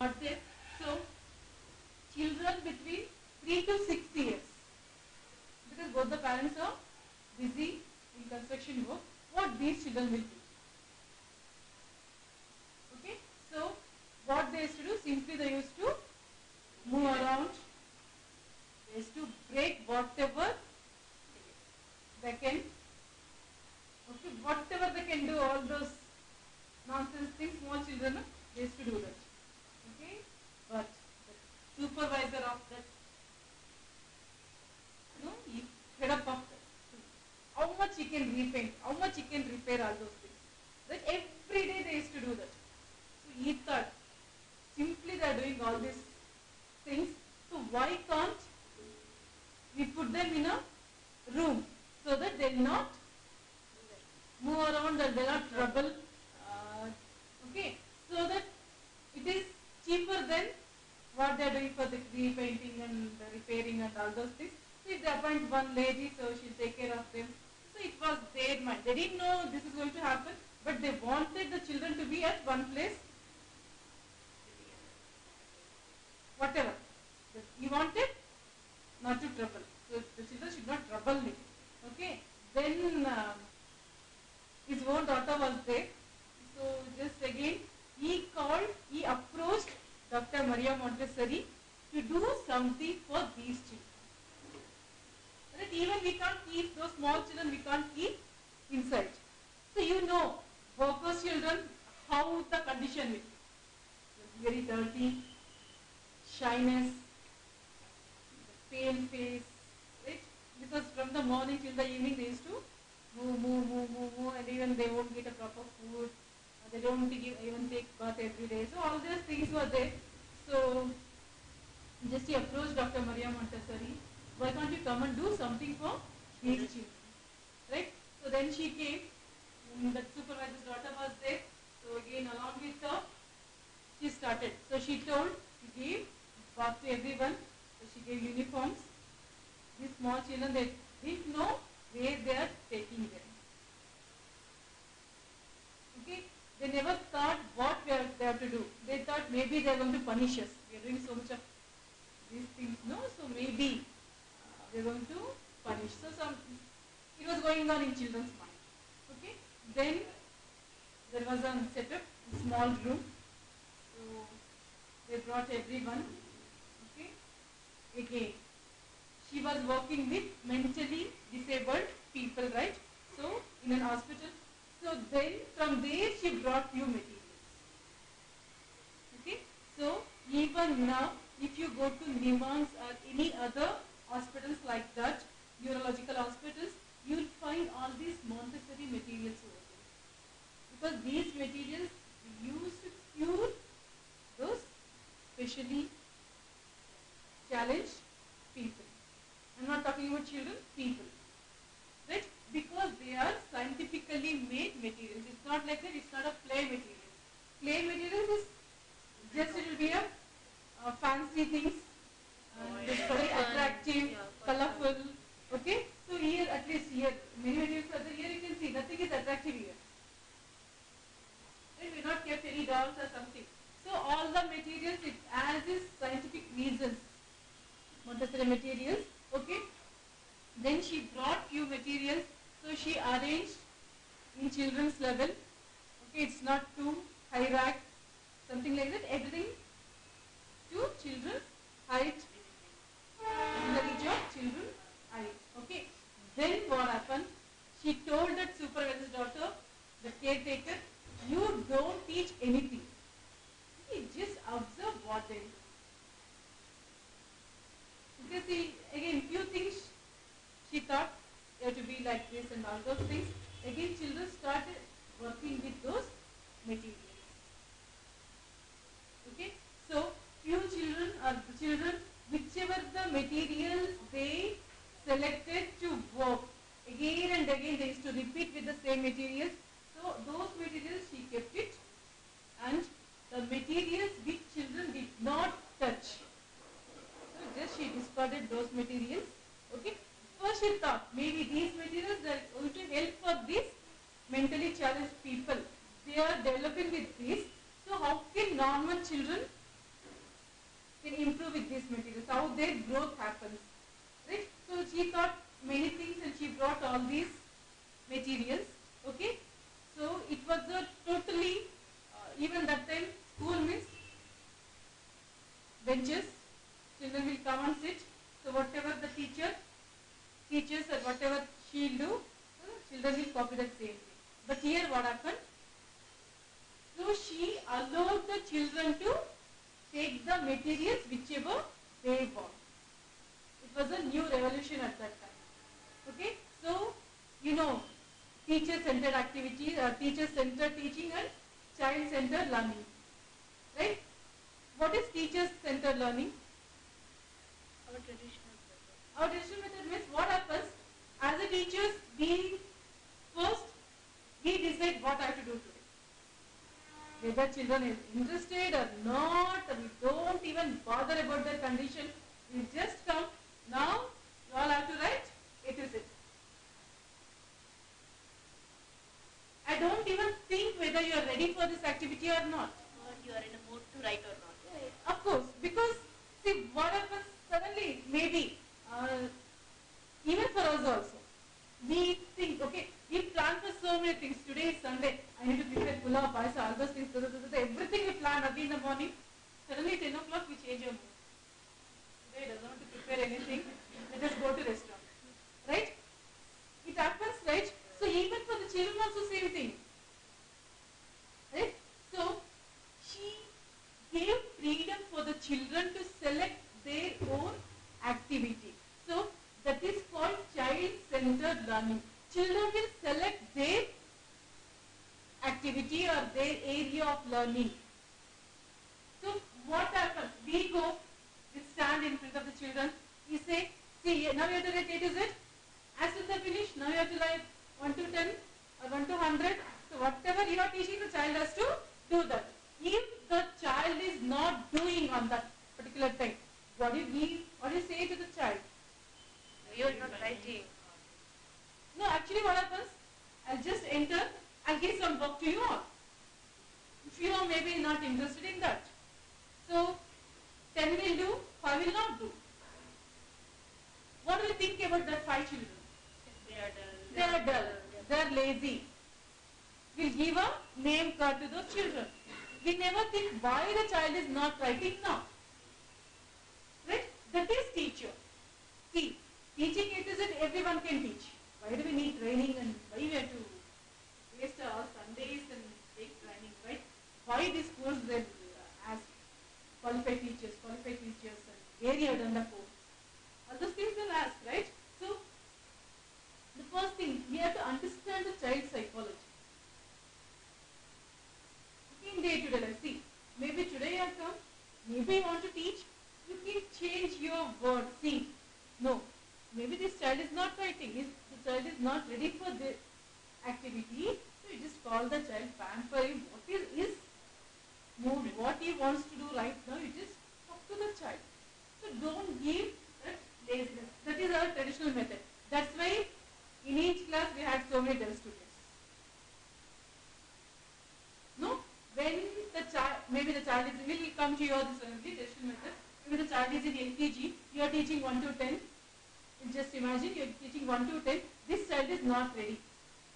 Got there? So, children between 3 to 6 years, because both the parents are busy in construction work, what these children will do. Okay, so what they used to do, simply they used to move around, they used to break whatever they can, okay, whatever they can do, all those nonsense things, small children, they used to do that. Okay, but the supervisor of that, he fed up of that. How much he can repaint, how much he can repair all those things. That every day they used to do that. So he thought, simply they are doing all these things, so why can't we put them in a room so that they will not move around and they will not trouble, okay, so that it is cheaper than what they are doing for the repainting and the repairing and all those things. So if they appoint one lady, so she will take care of them. So it was their mind. They didn't know this is going to happen, but they wanted the children to be at one place. Whatever. He wanted not to trouble. So the children should not trouble him. Okay. Then his own daughter was there. So just again, he approached Dr. Maria Montessori to do something for these children. That even we can't keep those small children, we can't keep inside. So you know, workers' children, how the condition is. Very dirty, shyness, pale face, right? Because from the morning till the evening they used to move, and even they won't get a proper food. They don't even take bath every day. So all these things were there. So just he approached Dr. Maria Montessori. Why can't you come and do something for these children? Right? So then she came. The supervisor's daughter was there. So again, along with her, she started. So she told, she gave bath to everyone. So she gave uniforms. These small children, they didn't know where they are taking them. Okay? They never thought what they have to do. They thought maybe they are going to punish us. We are doing so much of these things. No, so maybe they are going to punish. So it was going on in children's mind. Okay? Then there was a setup, a small room. So they brought everyone. Okay? Again, she was working with mentally disabled people, right? So in an hospital. So then from there she brought few materials. Okay? So even now, if you go to Nimans or any other hospitals like that, neurological hospitals, you will find all these Montessori materials over there. Because these materials used to cure those specially challenged people. I am not talking about children, people. Right? Because they are scientifically made materials. It's not like that, it's not a play material. Play materials is just, it will be a fancy things, it's very attractive, colorful. Okay? So here, at least here, many materials are there. Here you can see, nothing is attractive here. Right? We have not kept any dolls or something. So all the materials, it has its scientific reasons. Montessori materials. Okay? Then she brought few materials, so she arranged in children's level. Okay, it's not too high rack, something like that. Everything to children's height, in the reach of children's height. Okay. Then what happened? She told that supervisor's daughter, the caretaker, you don't teach anything. See, just observe what they do. Because see, again, few things she thought you have to be like this and all those things. Again, children started working with those materials. Okay, so few children or the children, whichever the materials they selected to work, again and again they used to repeat with the same materials. So those materials she kept it, and the materials which children did not touch, so just she discarded those materials. Okay. First she thought maybe these materials are going to help for these mentally challenged people. They are developing with this. So how can normal children can improve with these materials, how their growth happens, right? So she thought many things and she brought all these materials, okay? So it was a totally, even that time school means benches, children will come and sit, so whatever the teacher teaches or whatever she'll do, children will copy the same thing. But here what happened? So she allowed the children to take the materials whichever they want. It was a new revolution at that time. Okay, so you know, teacher-centered activity, teacher-centered teaching and child-centered learning, right? What is teacher-centered learning? Our traditional method. Our traditional method means what happens? As a teachers, we first we decide what I have to do today. Whether children is interested or not, we don't even bother about their condition. We just come. Now you all have to write A to Z. I don't even think whether you are ready for this activity or not. Or you are in a mood to write or not. Of course, because see what happens suddenly, maybe even for us also, we think, okay, we plan for so many things. Today is Sunday, I need to prepare pulao, paisa, all those things, everything we plan early in the morning. Suddenly 10 o'clock we change our mood. Today doesn't want to prepare anything, let us go to restaurant. Right? It happens, right? So even for the children also same thing. Right? So she gave freedom for the children to select their own activity. So that is called child-centered learning. Children will select their activity or their area of learning. So what happens? We go, we stand in front of the children, we say, see, now you have to write A to Z. As soon as they finish, now you have to write 1 to 10 or 1 to 100. So whatever you are teaching, the child has to do that. If the child is not doing on that particular time, what do you say to the child? You are not writing. No, actually what happens? I'll just enter, I'll give some work to you all. If you are maybe not interested in that. So 10 will do, 5 will not do. What do you think about that 5 children? They are dull. They are dull. They are lazy. We'll give a name card to those children. We never think why the child is not writing now. Right? That is teacher. See, teaching it is that everyone can teach. Why do we need training and why we have to waste our Sundays and take training, right? Why these schools then ask qualified teachers and where you have done the course. All those things they'll ask, right? So, the first thing, we have to understand the child's psychology. In day-to-day life, see, maybe today you have come, maybe you want to teach, you can change your word. See, no, maybe this child is not writing, the child is not ready for the activity, so you just call the child, pamper him, what is his mood, what he wants to do right now, you just talk to the child. So don't give that laziness. That is our traditional method. That's why in each class we had so many dull students. No? When the child, maybe the child is, will come to your this traditional method, maybe the child is in LKG, you are teaching 1 to 10. Just imagine you are teaching 1 to 10, this child is not ready.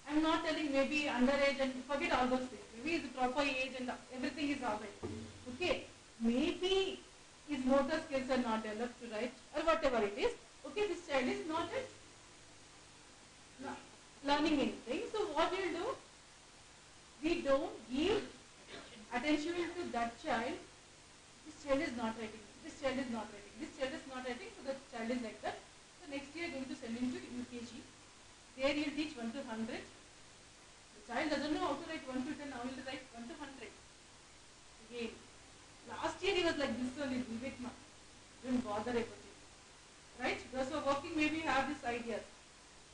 I am not telling maybe underage and forget all those things. Maybe the proper age and everything is alright. Okay, maybe his motor skills are not developed to write or whatever it is. Okay, this child is not learning anything. So what we will do? We don't give attention to that child. This child is not writing. This child is not writing. This child is not writing. So the child is like that. So next year going to send him to UKG. There you will teach 1 to 100. The child doesn't know how to write 1 to 10. Now he will write 1 to 100. Again. Last year he was like this only. Leave it, ma. Don't bother about it. Right? Those who are working maybe have this idea.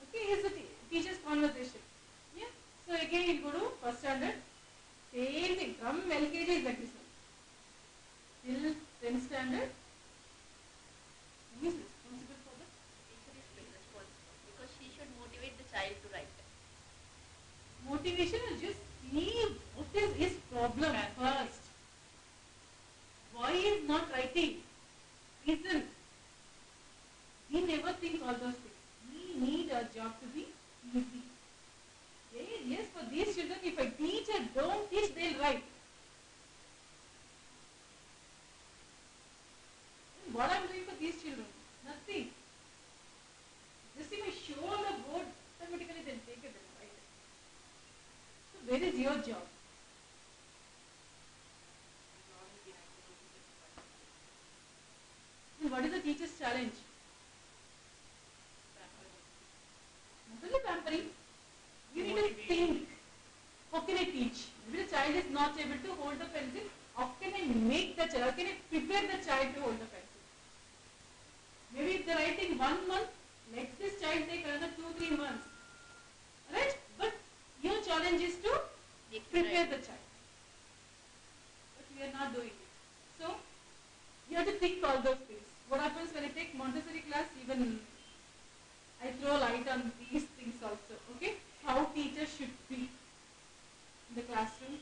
Okay, here's the teacher's conversation. Yeah. So again he'll go to first standard. Same thing. From LKG is like this one. Till 10th standard. Who is responsible for that? Teacher is responsible because she should motivate the child to write. Motivation is just see what is his problem first. Why he is not writing? Reason. We never think all those things. We need our job to be easy. Yes, for these children, if I teach or don't teach, they'll write. And what I'm doing for these children? Nothing. Just if I show on the board, automatically they'll take it and write it. So where is your job? And what is the teacher's challenge? Not only pampering. You need to think. How can I teach? Maybe the child is not able to hold the pencil. How can I make the child? How can I prepare the child to hold the pencil? Maybe if they write in 1 month, let this child take another 2-3 months. Right? But your challenge is to prepare the child. But we are not doing it. So you have to think all those things. What happens when I take Montessori class? Even I throw light on these things also. Okay? How teachers should be in the classroom,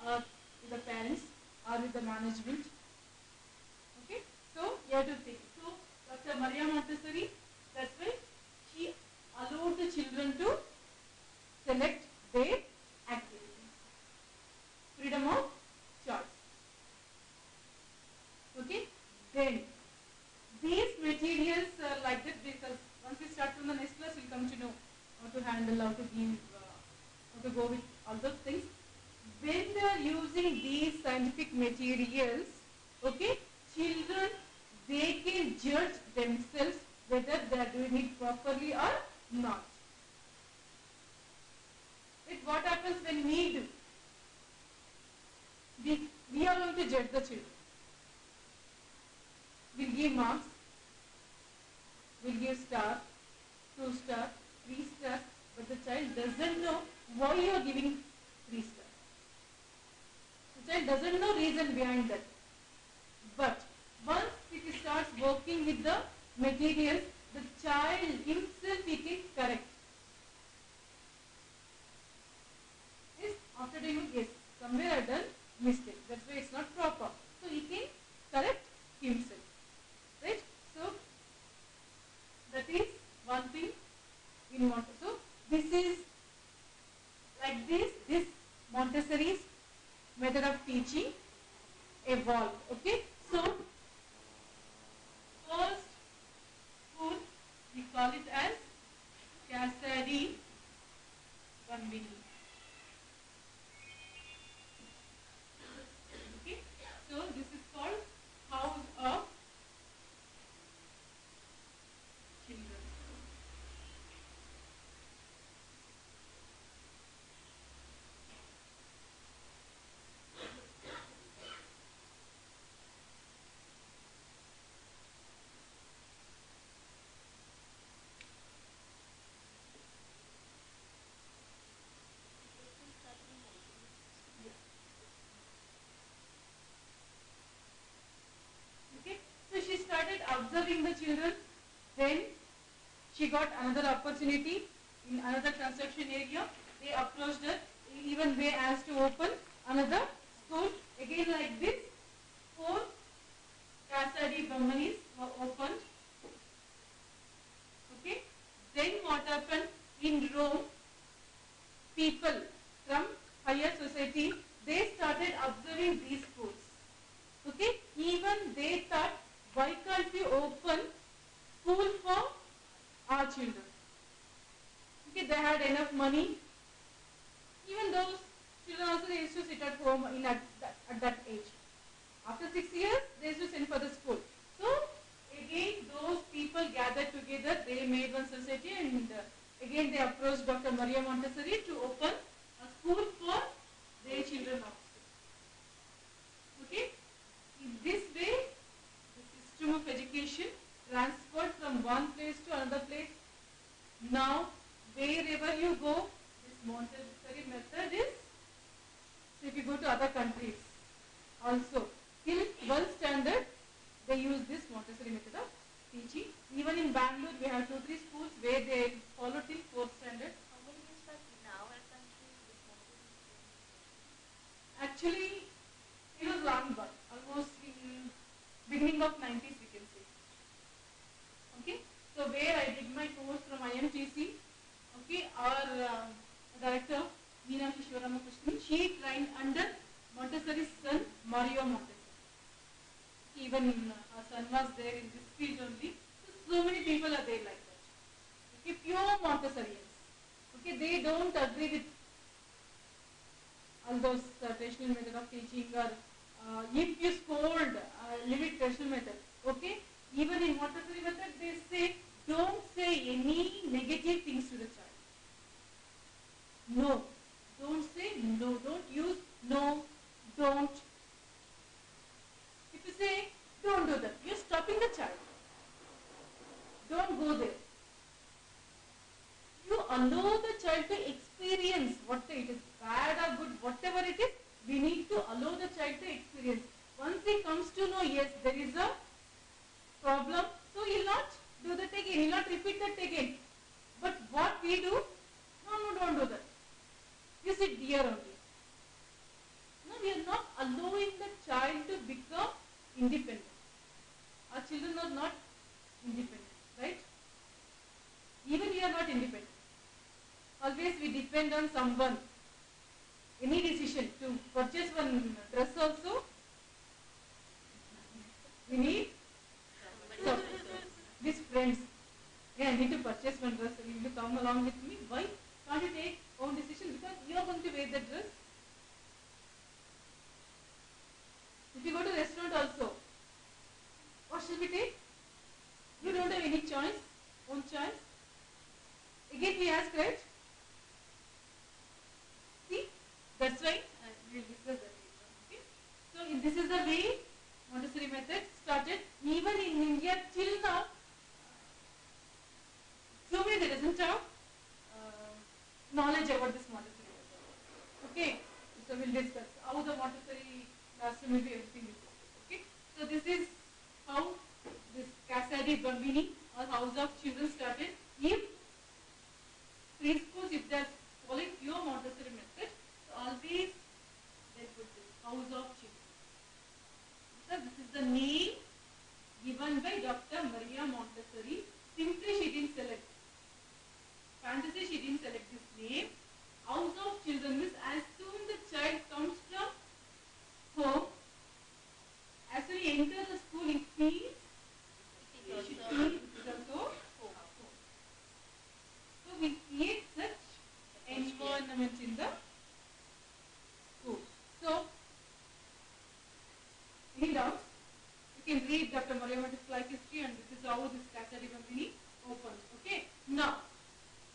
or with the parents, or with the management. Okay? So you have to think. So Dr. Maria Montessori, that's why she allowed the children to select their activities. Freedom of choice. Okay? Then these materials are like that, because once we start from the next class, we'll come to know how to handle, how to give, how to go with all those things. When they are using these scientific materials, okay, children, they can judge themselves whether they are doing it properly or not. What happens when we do? We are going to judge the children. We'll give marks, we'll give star, 2 star, 3 stars, but the child doesn't know why you are giving 3 stars. The child doesn't know reason behind that. But once it starts working with the materials, the child himself he can correct. Yes, after doing yes, somewhere I done mistake. That's why it's not proper. So he can correct himself. Right? So that is one thing in Montessori. So this is like this Montessori's method of teaching evolved. Okay? So first school we call it as Casari Bambini. Okay? So this is called House of Children. Okay, so she started observing the children. Then she got another opportunity in another construction area. They approached her. Even they asked to open another school. Again like this, 4 Casadi Brahmanis were opened. Okay. Then what happened in Rome? People from higher society, they started observing these schools. Okay, even they thought, why can't we open school for our children? Okay, they had enough money. Even those children also they used to sit at home at that age. After 6 years, they used to send for the school. So again, those people gathered together. They made one society, and again they approached Dr. Maria Montessori to open a school for their children also. Okay. In this way, the system of education transferred from one place to another place. Now, wherever you go, this Montessori method is. So, if you go to other countries, also till 12th standard, they use this Montessori method of teaching. Even in Bangalore, we have 2-3 schools where they follow till 4th standard. How many years back in our country this Montessori? Actually, it was long back, almost in beginning of 90s we can say. where I did my course from IMTC. Okay, our director Meena Shishwaramakrishnan, she trained under Montessori's son Mario Montessori. Even her son was there in this field only. So many people are there like that. Okay, pure Montessorians. Okay, they don't agree with all those traditional method of teaching, or if you scold, limit traditional method. Okay, even in Montessori method they say don't say any negative things to the child. No, don't say no, don't use no, don't. If you say don't do that, you're stopping the child. Don't go there. You allow the child to experience what it is, bad or good, whatever it is, we need to allow the child to experience. Once he comes to know, yes, there is a problem, so he will not do that again, he will not repeat that again. But what we do, no, don't do that. You sit here only. No, we are not allowing the child to become independent. Our children are not independent, right? Even we are not independent. Always we depend on someone. Any decision to purchase one dress also, we need so, these friends. Hey, I need to purchase one dress. Will you come along with me? Why can't you take own decision? Because you are going to wear that dress. If you go to restaurant also, what shall we take? You don't have any choice, own choice. Again we ask, right? See, that's why we will discuss that later. Okay. So this is the way Montessori method started. Even in India till now, so many there isn't have knowledge about this Montessori method. Okay. So we'll discuss how the Montessori classroom will be, everything will be. Okay. So this is how this Casa di Bambini or House of Children started. If preschools, if they are following pure Montessori method, so always they put this House of Children. Because this is the name given by Dr. Maria Montessori. Simply she didn't select. Fantasy, she didn't select this name. House of Children means as soon the child comes from home, as soon he enters the school, he feels it should feel it is also home. So we create such environment in the school. So, any doubts? You can read Dr. Maria Montessori's life history, and this is how this Casa di Bambini opens. Okay. Now,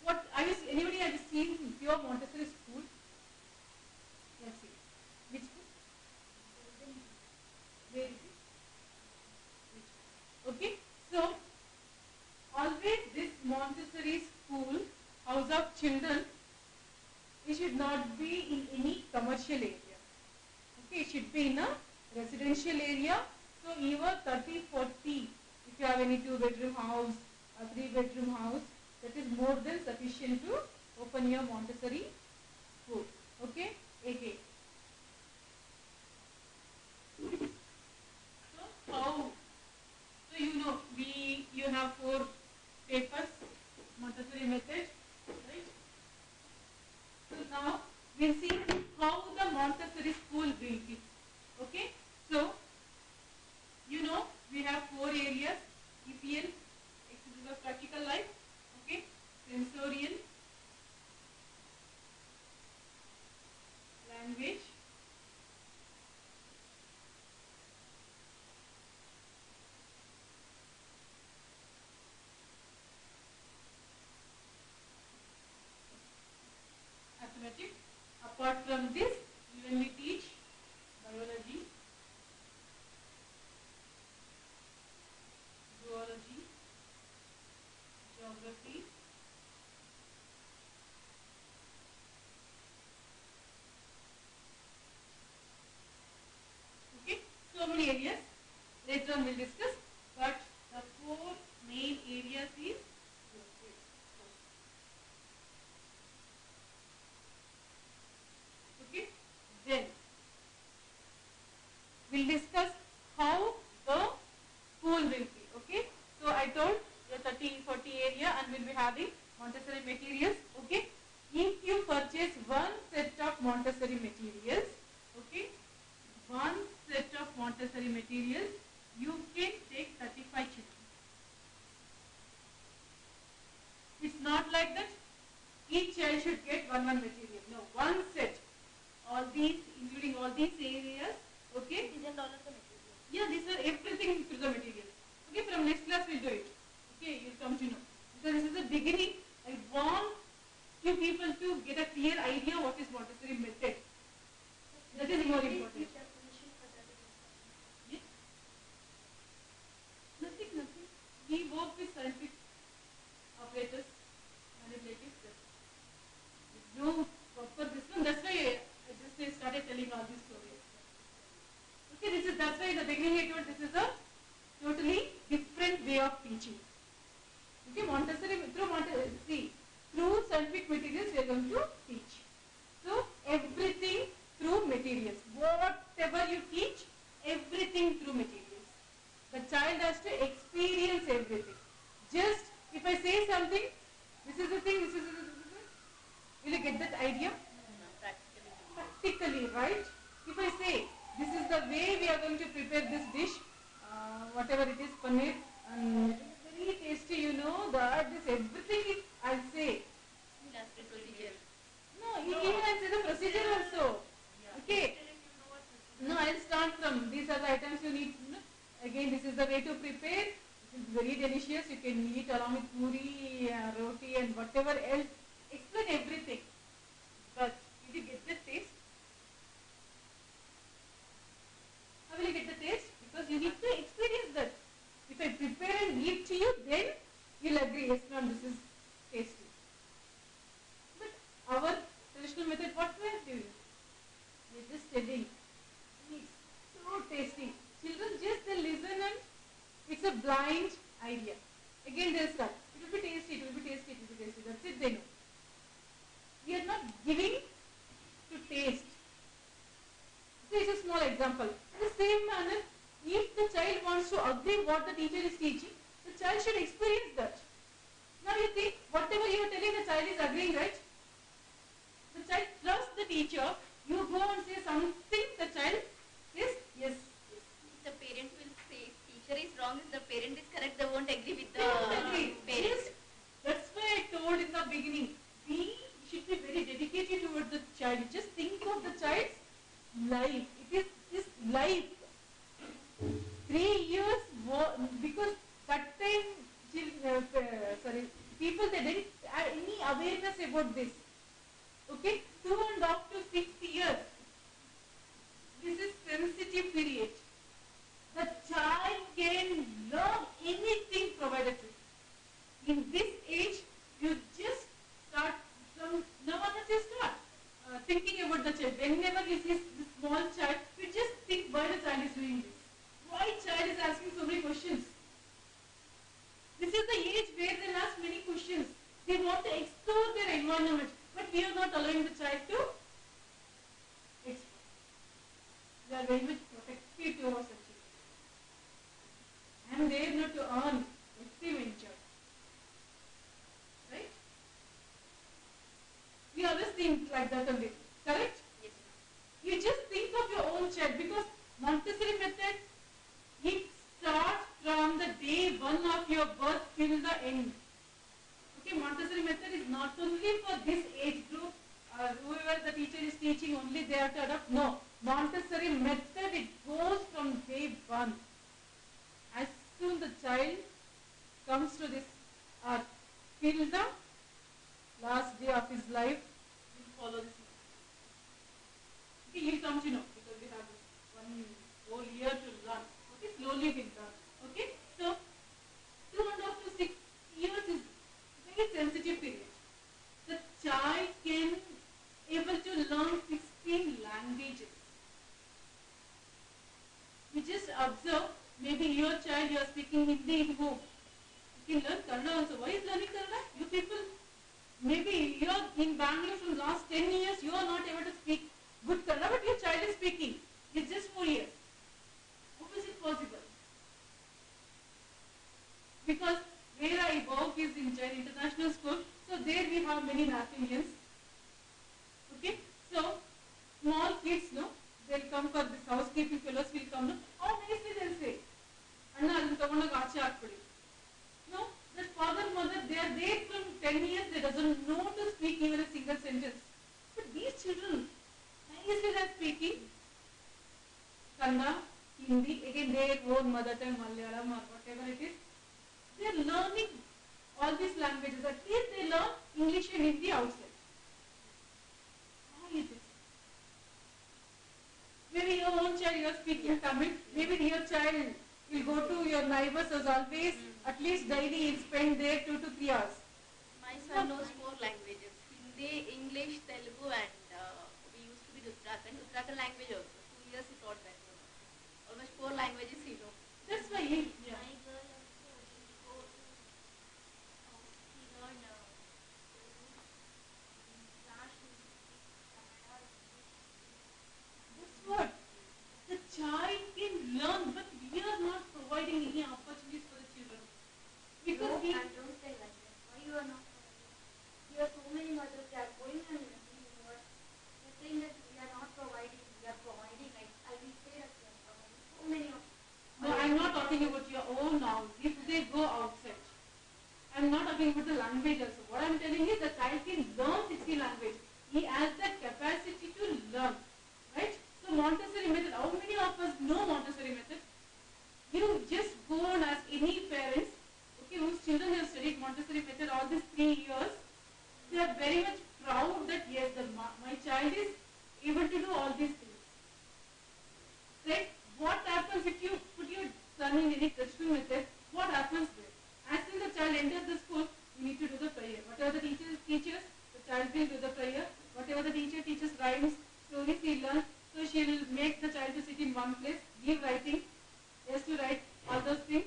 what anybody have seen pure Montessori school? Yes, see. Which school? Where is it? Okay. So, always this Montessori school, House of Children, it should not be in any commercial area. Okay, it should be in a residential area. So even 30, 40, if you have any 2-bedroom house, a 3-bedroom house, that is more than sufficient to open your Montessori school. Okay, again. So how? So you know, you have 4 papers, Montessori method, right? So now we'll see how the Montessori school will be. Okay, so you know we have 4 areas: EPL, exercise of practical life, okay, sensorial, language, arithmetic. Apart from this, even we teach biology, zoology, geography, okay, so many areas. Later on we'll discuss, but the 4 main areas is okay. Then we'll discuss how the school will be. Okay. So I told the 30-40 area, and we'll be having Montessori materials. Okay, if you purchase one set of Montessori materials, okay, one set of Montessori materials, you can take 35 children. It's not like that each child should get one material. No, one set. All these, including all these areas. Okay. These are all of the materials. Yeah, these are everything to the materials. Okay, from next class we'll do it. Okay, you'll come to know. So this is the beginning. I want you people to get a clear idea what is Montessori method. That is more important. Yes? Nothing. We work with scientific operators, manipulatives. No proper this one. That's why I just started telling all these stories. Okay, that's why in the beginning I told this is a totally different way of teaching. Okay, Montessori through scientific materials we are going to teach. So everything through materials. Whatever you teach, everything through materials. The child has to experience everything. Just if I say something, this is the thing, this is the thing. Will you get that idea? No, Practically, right? If I say, this is the way we are going to prepare this dish, whatever it is, paneer, and it is very tasty, you know, that this everything is, I'll say. that's the procedure. No, even I'll say the procedure also. Okay. No, I'll start from, these are the items you need. Again, this is the way to prepare. It is very delicious. You can eat along with puri, roti, and whatever else. Explain everything. But did you get the taste? How will you get the taste? Because you need to experience that. If I prepare and give to you, then you'll agree, yes, ma'am, this is tasty. But our traditional method, what we are doing? We are just telling. It's so tasty. Children just they listen and it's a blind idea. Again they'll start. It will be tasty, it will be tasty, it will be tasty. That's it, they know. We are not giving to taste. So it's a small example. In the same manner, if the child wants to agree what the teacher is teaching, the child should experience that. Now you think, whatever you are telling, the child is agreeing, right? The child trusts the teacher. You go and say something, the child says, yes. If the parent will say teacher is wrong, if the parent is correct, they won't agree with the They won't agree. parent. Yes. That's why I told in the beginning, we should be very dedicated towards the child. Just think of the child's life. It is his life. 3 years, because that time, people they didn't have any awareness about this. Okay, 2.5 to 6 years. This is sensitive period. The child can learn anything provided to him. In this age, you just start from now on. You start thinking about the child. Whenever you see this small child, you just think why the child is doing this. Why child is asking so many questions. This is the age where they'll ask many questions. They want to explore their environment, but we are not allowing the child to explore. We are very much protective to our children. I am there not to earn, let them enjoy. Right? We always think like that only. Correct? Yes. You just think of your own child, because Montessori method, it starts from the day one of your birth till the end. Okay, Montessori method is not only for this age group, whoever the teacher is teaching, only they have to adopt. No, Montessori method, it goes from day one. As soon the child comes to this earth, till the last day of his life, he will follow this method. Okay, he will come to know, because we have 1 whole year to learn. Okay, slowly we learn. Okay, so 2.5 to 6 years is very sensitive period. The child can able to learn 16 languages. You just observe, maybe your child, you are speaking Hindi in home. You can learn Kannada also. Why is learning Kannada? You people, maybe you are in Bangalore from last 10 years, you are not able to speak good Kannada, but your child is speaking. It's just 4 years. How is it possible? Because where I many Nathanians. Okay, so small kids, no, they'll come for this housekeeping fellows will come, no, how nicely they'll say, Anna, adun tagondu aache haakbidi. No, that father, mother, they are there from 10 years, they doesn't know to speak even a single sentence. But these children, nicely they are speaking Kannada, Hindi, again their own mother tongue, Malayalam or whatever it is. They are learning all these languages. At least they learn English and Hindi outside. Why is it? Maybe your own child, you are speaking Tamil. Maybe your child will go to your neighbors as always. At least daily he'll spend there 2 to 3 hours. My son knows 4 languages: Hindi, English, Telugu, and we used to be Uttarakhand. Uttarakhand language also. 2 years he taught that. Almost 4 languages he knows. That's why he. Yeah. My girl also she go to house. She learn class. She speak Kannada, English. That's what the child can learn, but we are not providing any opportunities for the children because No, we. and don't say like that. Why you are not providing? There are so many mothers that are going and listening to what they're saying that we are not providing. We are providing. Like I will say that we are providing. So many of. No, I'm not talking about your own now. If they go outside, I'm not talking about the language also. What I'm telling is the child can learn 60 language. He has that capacity to learn, right? So Montessori method. How many of us know Montessori method? You just go and ask any parents, okay, whose children have studied Montessori method all these 3 years. They are very much proud that yes, my child is able to do all these things. Right? What happens if you put your son in any traditional method? What happens there? As soon as the child enters the school, you need to do the prayer. Whatever the teacher teaches, the child will do the prayer. Whatever the teacher teaches rhymes, stories he learns, so she will make the child to sit in one place, give writing, he has to write all those things,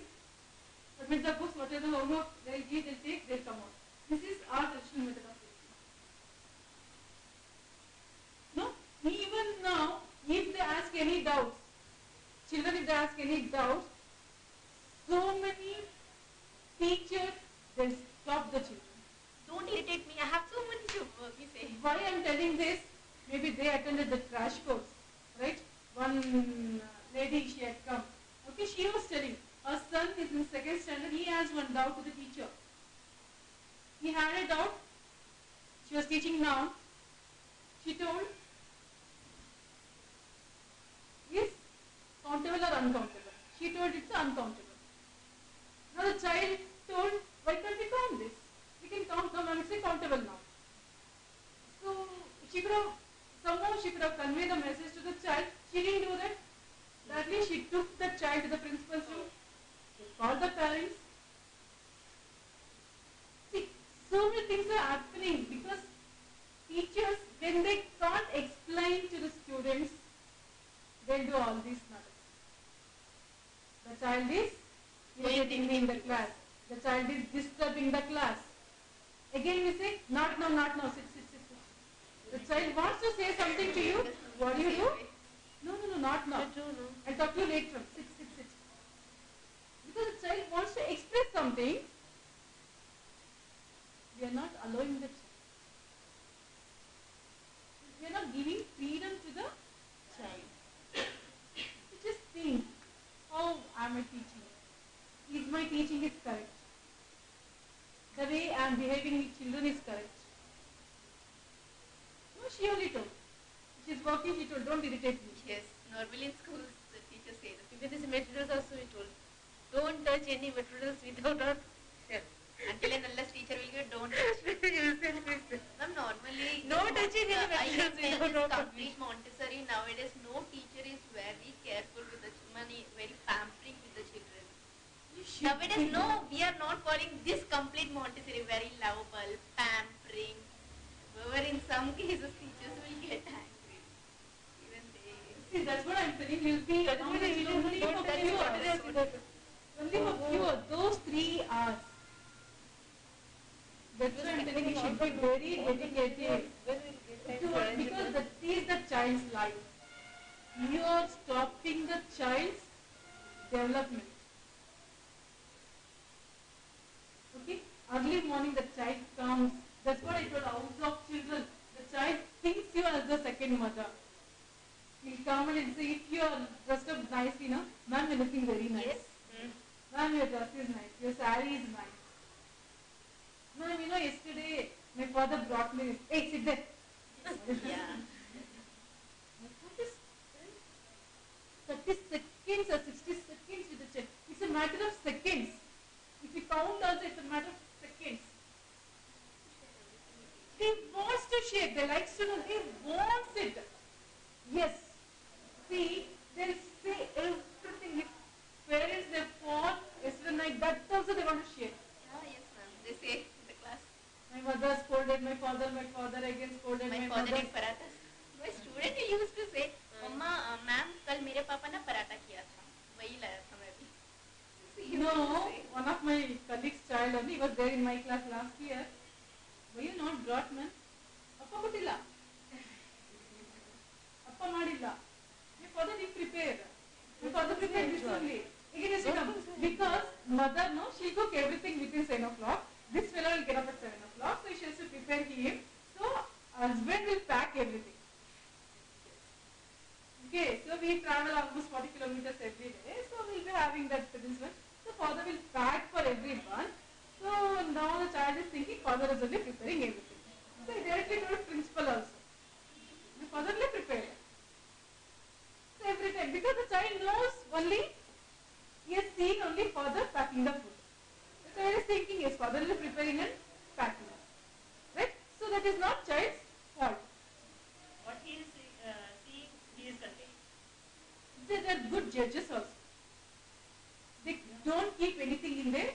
submit the books, whatever the homework they'll give, they'll take, they'll come out. This is our traditional method of teaching. No? Even now, if they ask any doubts, children if they ask any doubts, so many teachers, they'll stop the children. Don't irritate me. I have so much work, you say. Why I'm telling this? Maybe they attended the crash course, right? One lady, she had come. Okay, she was telling, her son is in 2nd standard, he has one doubt to the teacher. He had a doubt, she was teaching now. She told, is countable or uncountable? She told it's uncountable. Now the child told, why can't we count this? We can count now, and it's countable now. So she could have, somehow she could have conveyed the message to the child. She didn't do that. Sadly, she took the child to the principal's room. She called the parents. See, so many things are happening because teachers, when they can't explain to the students, they'll do all these matters. The child is irritating me in the class. The child is disturbing the class. Again we say, not now, sit. The child wants to say something to you. What do you do? No, not now. I'll talk to you later. Sit. Because the child wants to express something, we are not allowing the child. We are not giving freedom to the child. You just think, how am I teaching? Is my teaching is correct? The way I am behaving with children is correct? No, she only told. She's working, she told, don't irritate me. Yes, normally in schools the teachers say that. Even this materials also we told, don't touch any materials without our shell. Until and unless teacher will give, don't touch. Ma'am, normally No touching any I have materials done without this complete Montessori. Nowadays, no teacher is very careful with the money, very pampering with the children. Nowadays, no, we are not calling this complete Montessori very lovable, pampering. However, in some cases, teachers will get angry. Even they. See, that's what I'm telling you. Will be only for few hours. Only for few hours. Those 3 hours. That's why I'm telling you should be very dedicated. Because that is the child's life. You are stopping the child's development. Okay? Early morning the child comes, That's what I told house of children. The child thinks you as the second mother. He'll come and say, if you are dressed up nicely, no, ma'am, you're looking very nice. Yes. Ma'am, your dress is nice. Your saree is nice. Ma'am, yesterday my father brought me this. Hey, sit there. Yeah. What is 30 seconds or 60 seconds with the child? It's a matter of seconds. If you count also, it's a matter of seconds. They wants to share. They likes to know. They wants it. Yes. See, they'll say everything. If parents they fought yesterday night, that also they want to share. Yeah, yes, ma'am. They say in the class. My mother scolded my father again scolded my father mother. ने paratha. My student used to say, मम्मा, ma'am कल मेरे पापा ने पराठा किया था. वही लाया था मैं भी. One of my colleagues' child only, he was there in my class last year. Why you not brought, man? Appa kottilla. Appa madilla. My father didn't prepare. My father prepared this only. Again, has to come. Because mother, no, she'll cook everything within 7 o'clock. This fellow will get up at 7 o'clock. So she has to prepare him. So husband will pack everything. Okay, so we travel almost 40 kilometers every day. So we'll be having that this one. So father will pack for everyone. So now the child is thinking father is only preparing everything. So he directly told principal also. My father will prepare. So every time, because the child knows only, he has seen only father packing the food. The child is thinking yes, father will be preparing and packing. Right? So that is not child's fault. What he is seeing, he is conveying. They are good judges also. They don't keep anything in there.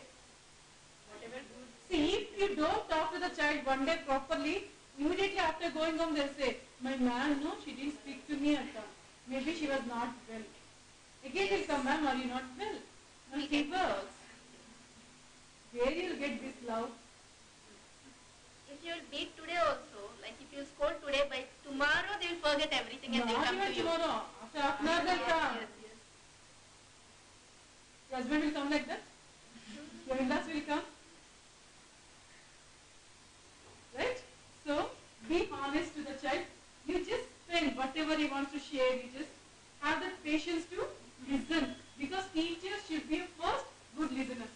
Whatever good. See, if you don't talk to the child one day properly, immediately after going home they'll say, my ma'am, no, she didn't speak to me at all. Maybe she was not well. Again he'll come, ma'am, are you not well? No fever. Where you'll get this love? If you will beat today also, like if you scold today, by tomorrow they will forget everything and they will Not come to even you. tomorrow. After half an hour they'll come. Yes. Your husband will come like that. Your in-laws will come. Right? So, be honest to the child. You just spend whatever he wants to share. You just have the patience to listen. Because teachers should be first good listeners.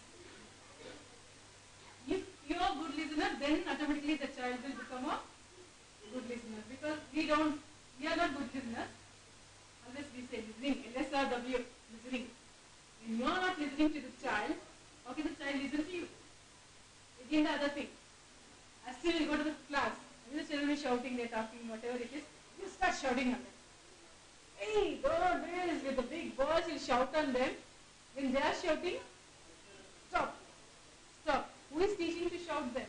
If you are a good listener, then automatically the child will become a good listener. Because we are not good listeners. Always we say listening, LSRW, listening. When you are not listening to the child, how can the child listen to you? Again the other thing. As soon as you go to the class, the children is shouting, they are talking, whatever it is, you start shouting on them. Hey, God, this with the big voice, you shout on them. When they are shouting, stop. Stop. Who is teaching to shout them?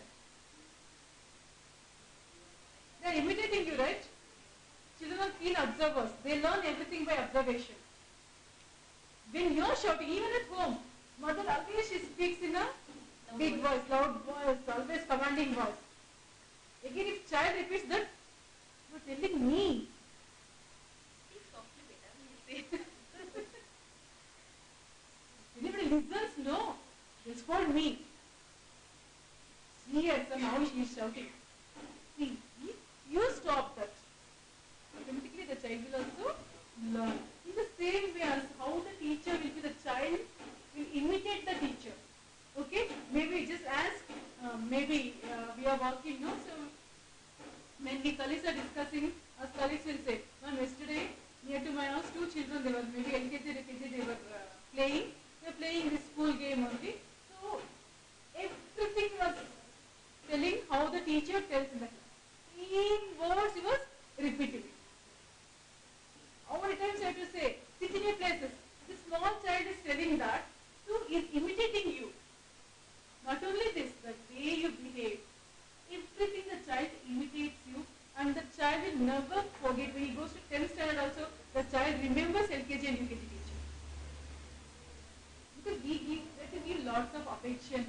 They are imitating you, right? Children are keen observers. They learn everything by observation. When you are shouting, even at home, mother always she speaks in a big voice, loud voice, always commanding voice. Again, if child repeats that, you are telling me. Speak softly, beta. Anybody listens? No. They scold me. See, and so now she is shouting. See, if you stop that, automatically the child will also learn. In the same way as how the teacher will be, the child will imitate the teacher. Okay? Maybe just ask, we are working, no? So, when the colleagues are discussing, us colleagues will say, ma'am, yesterday near to my house, 2 children, they were maybe LKG, LKG, they were playing. They were playing this school game only. So, everything was telling how the teacher tells in the class. Same words he was repeating. How many times you have to say, sit in your places. The small child is telling that, so he is imitating you. Not only this, the way you behave, everything the child imitates you, and the child will never forget. When he goes to 10th standard also, the child remembers LKG and UKG teacher. Because we have to give lots of affection,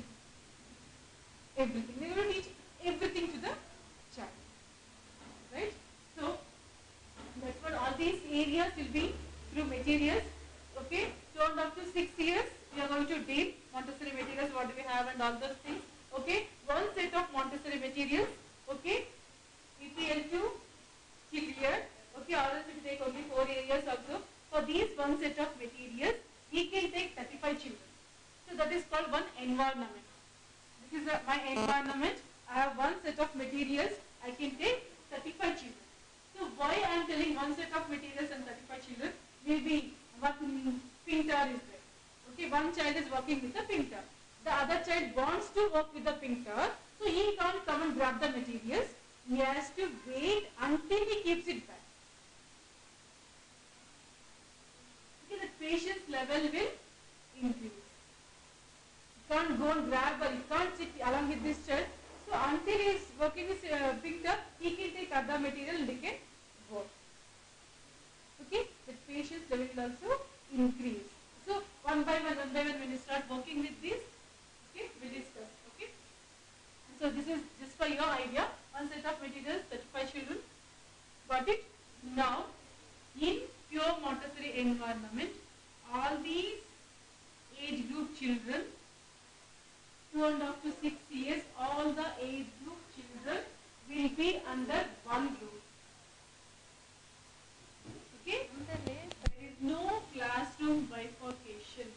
everything. We will teach everything to the child. Right? So, that's what all these areas will be through materials. Okay? So, up to 6 years, we are going to deal Montessori materials, what do we have and all those things. Okay? One set of Montessori materials Okay, EPL2 clear. Okay, or else it will take only 4 areas also. For these one set of materials, he can take 35 children. So that is called one environment. This is my environment. I have one set of materials. I can take 35 children. So why I am telling one set of materials and 35 children? Maybe one painter is there. Okay, one child is working with the painter. The other child wants to work with the painter, so he can't come and grab the materials. He has to wait until he keeps it back. Okay, the patience level will increase. You can't go and grab or you can't sit along with this child. So until he is working with painter, he can take other material and he can work. Okay, the patience level will also increase. So one by one when you start working with this, okay, we'll discuss. Okay. So this is just for your idea. One set of materials, 35 children. Got it? Now, in pure Montessori environment, all these age group children, 2.5 to 6 years, all the age group children will be under one roof. Okay? There is no classroom bifurcations.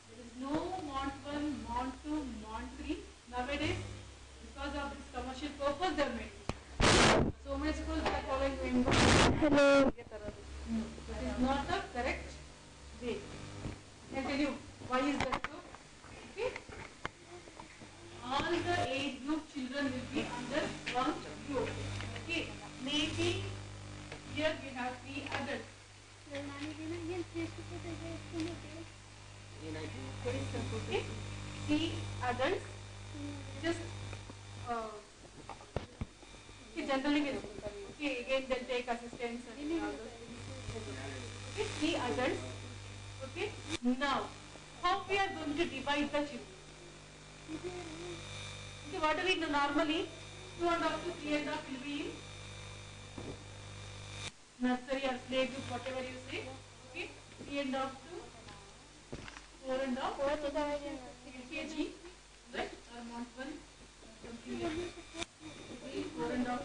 There is no Mont 1, Mont 2, Mont 3. Nowadays, because of this commercial purpose, they are made. So many schools are following Wimbo. Hello. No, that is not the correct way. I tell you why is that so? Okay? All the age group children will be under one group. Okay? Maybe here we have 3 adults. Okay? 3 adults. Just okay, generally will okay, again they'll take assistance and all those things. Okay, 3 adults. Okay. Now, how we are going to divide the children? Okay, what do we do normally? 2.5 to 3.5 will be in nursery or play group, whatever you say. Okay, 3.5 to 4.5 LKG, right? Or Mont 1, something like that. 4.5 to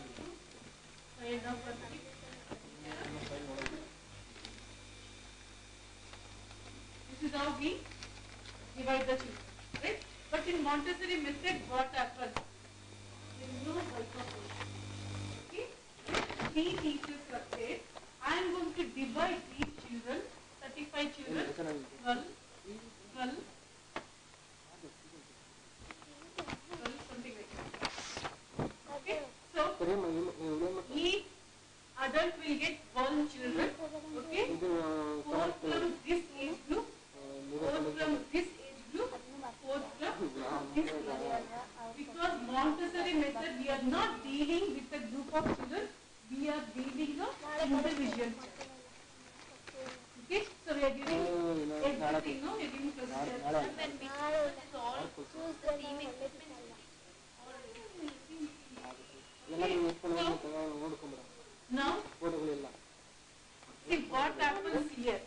5.5 or 6. This is how we divide the children, right? But in Montessori method, what happens? There is no bifurcation. Okay? 3 teachers are there. I am going to divide these children, 35 children, 12, something like that. Okay? So, each adult will get 1 children. Okay? 4 from this age group, 4 from this age group, 4 from this age group. Because Montessori method, we are not dealing with a group of children, we are dealing with individual children. Okay, so we are giving everything, no? We are giving first step. When we is all choose the same equipment. Now, see what happens here.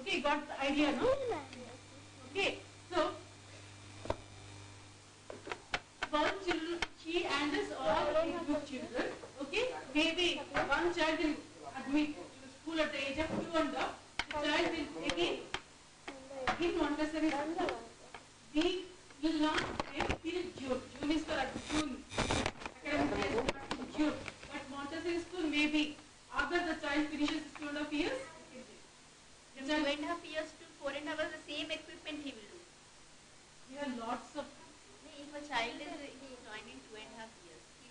Okay, got the idea, no? Okay, so one children, she handles all age group children. Okay, maybe one child will admit to school at the age of 2.5. The child will again in Montessori school. We will not wait till June. June is for June. Academic year is not till June. But Montessori school maybe after the child finishes 2.5 years. From 2.5 years to 4.5 years, the same equipment he will do. We have lots of. If a child is joining 2.5 years, he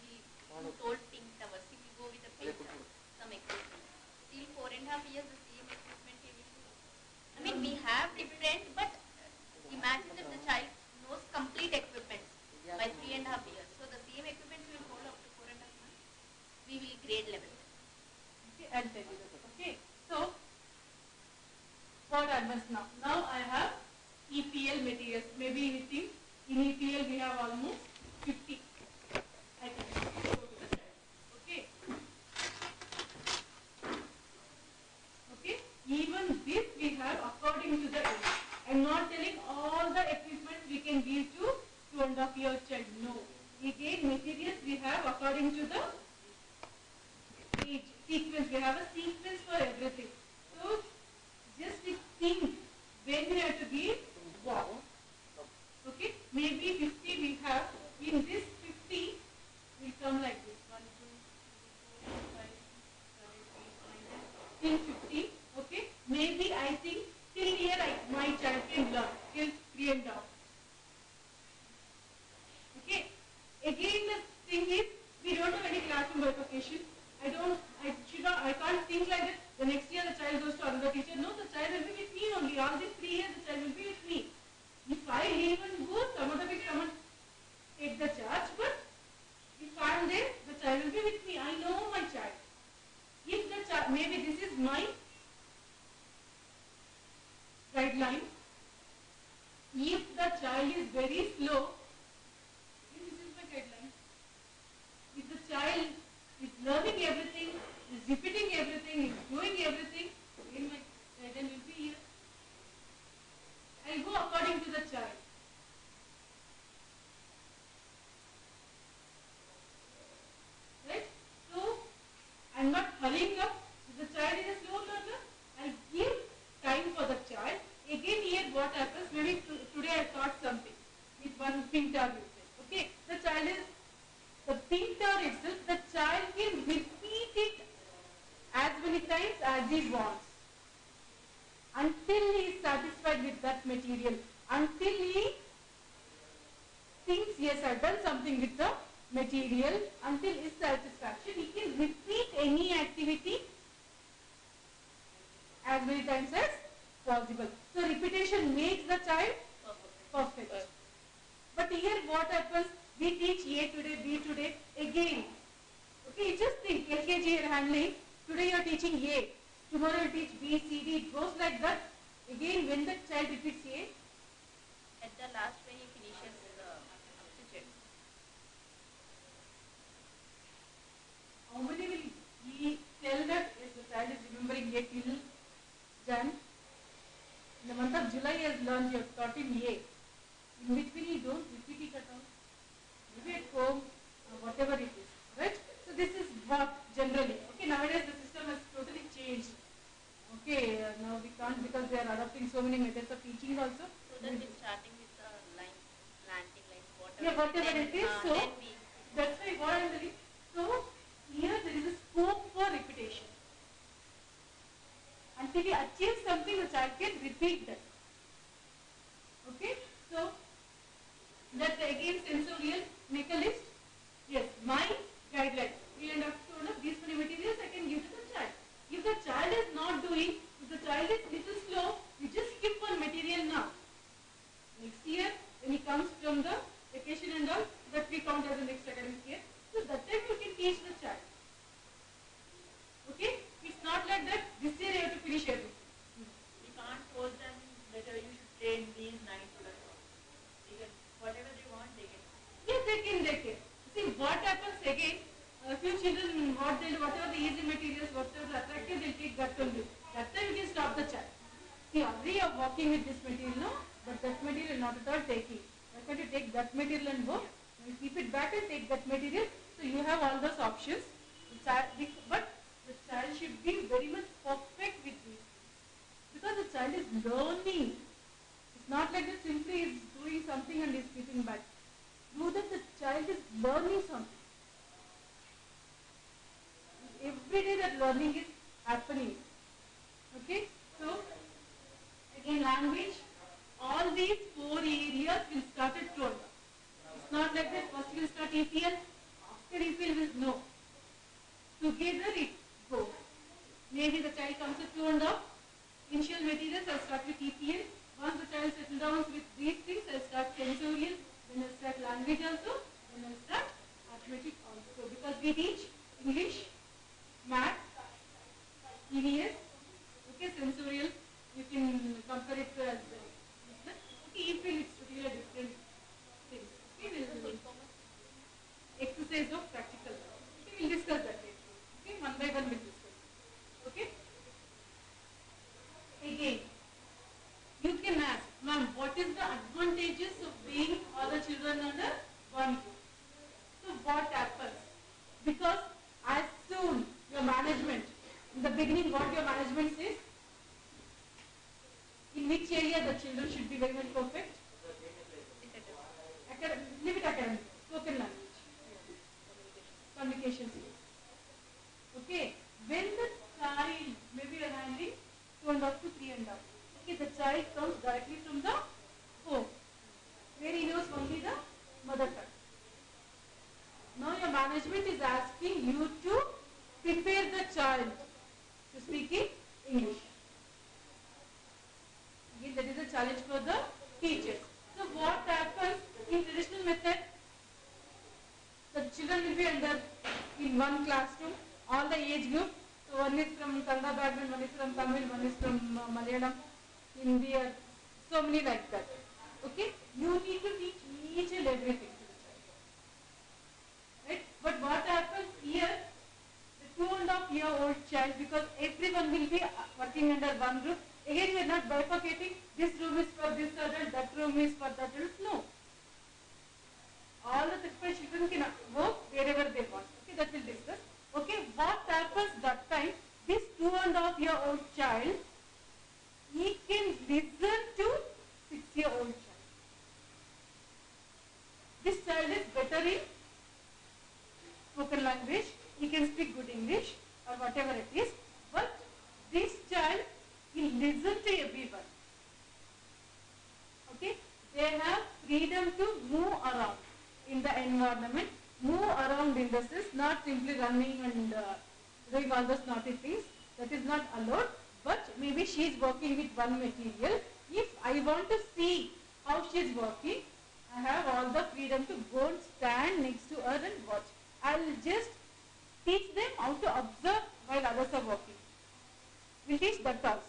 will told pink towers, he will go with a pink tower, some equipment. Till 4.5 years, the same equipment he will do. I mean, we have different, but imagine that the child knows complete equipment by 3.5 years. So the same equipment we will follow up to 4.5 months. We will grade level. Okay, I'll tell you that. Okay, so what happens now? Now I have EPL materials. Maybe you think in EPL we have almost 50 items. Okay. Okay. Even this we have according to the age. I am not telling all the equipment we can give to 2.5 year child. give what? Okay, maybe 50 we have. In this 50 will come like this. 1, 2, 3, 4, 5, 6, 7, 8, 9, 10. In 50, okay. Maybe I think till here my child can learn till 3 and down. Okay. Again the thing is we don't have any classroom bifurcation. I can't think like that. The next year the child goes to another teacher. No, the child will be with me only. All these 3 years the child will be with me. If I leave and go, someone take the charge, but if I am there, the child will be with me. I know my child. If the child, maybe this is my guideline. If the child is very slow, then this is my guideline. If the child is learning everything, is repeating everything, is doing everything, then my guideline will be here. I will go according to the child. Right? So, I am not hurrying up. If the child is a slow learner, I will give time for the child. Again here what happens, maybe today I taught something with one pink tar you said. Okay? The child is, the pink tar itself, the child can repeat it as many times as he wants. Until he is satisfied with that material. Until he thinks, yes, I have done something with the material. Until his satisfaction, he can repeat any activity as many times as possible. So repetition makes the child perfect. But here what happens? We teach A today, B today, again. Okay, just think, LKG you are handling. Today you are teaching A. Tomorrow you teach B, C, D. It goes like that. Again, when the child repeats A, At the last when he finishes the subject. how many will he tell that yes, the child is remembering A till Jan? In the month of July he has learned, you have taught him A. In between you don't repeat it at all. Maybe at home, whatever it is. Right? So this is what generally. Okay, nowadays the system has totally changed. Okay, now we can't because they are adopting so many methods of teaching also. So that is starting with the line, planting lines, whatever. Yeah, whatever then, it is. So then we that's why what I am telling. So here there is a scope for repetition. Until he achieves something, the child can repeat that. Okay, so that again sensorial, make a list. Yes, my guidelines. 3.5 to these many materials I can give to the child. If the child is not doing, if the child is little slow, you just skip one material now. Next year, when he comes from the vacation and all, that we count as the next academic year. So that time you can teach the child. Okay? It's not like that, this year you have to finish everything. We can't force them that you should train these 9 products. They can, whatever they want, they can. Yes, they can. See, what happens again, a few children, whatever the easy materials, whatever the attractive, they'll take that only. That time you can stop the child. See, already you are working with this material, no? But that material not at all taking. Why can't you take that material and go? You keep it back and take that material. So you have all those options. But the child should be very much perfect with these things. Because the child is learning. It's not like that simply is doing something and is keeping back. Know that the child is learning something. Every day that learning is happening. Okay? So, again language, all these 4 areas will start at 12. It's not like that first we will start EPL, after EPL we will know. Together it goes. Maybe the child comes at 2.5. Initial materials I will start with EPL. Once the child settles down with these things, I will start sensorial. Then I will start language also. Then I will start arithmetic also. Because we teach English, math, EVS, okay, sensorial. You can compare it to as okay, EPL it's totally a different thing. Okay, we'll exercise of practical. Okay, we'll discuss that later. Okay, one by one we'll discuss. Okay. Again, you can ask, ma'am, what is the advantages of being all the children under one group? So what happens? Because as soon your management, in the beginning what your management says, in in which area the children should be very much perfect? Leave it academic. Spoken language. Communication skills. Okay. When the child, maybe you are handling 2.5 to 3.5. Okay, the child comes directly from the home, where he knows only the mother tongue. Now your management is asking you to prepare the child to speak in English. Again, that is a challenge for the teachers. So what happens in traditional method? The children will be under in one classroom, all the age group. So one is from Kannada background, one is from Tamil, one is from Malayalam, Hindi, so many like that. Okay, you need to teach each and everything to the child. Right? But what happens here? The 2.5-year-old child, because everyone will be working under one roof. Again, we are not bifurcating. This room is for this adult, that room is for that adult. No. All the 35 children can work wherever they want. Okay, that we'll discuss. Okay, what happens that time? This 2.5-year-old child, he can listen to 6-year-old child. This child is better in spoken language. He can speak good English or whatever it is. But this child, he listen to everyone. Okay, they have freedom to move around in the environment, move around in the sense, not simply running and doing all those naughty things. That is not allowed. But maybe she is working with one material. If I want to see how she is working, I have all the freedom to go and stand next to her and watch. I will just teach them how to observe while others are working. We will teach that also.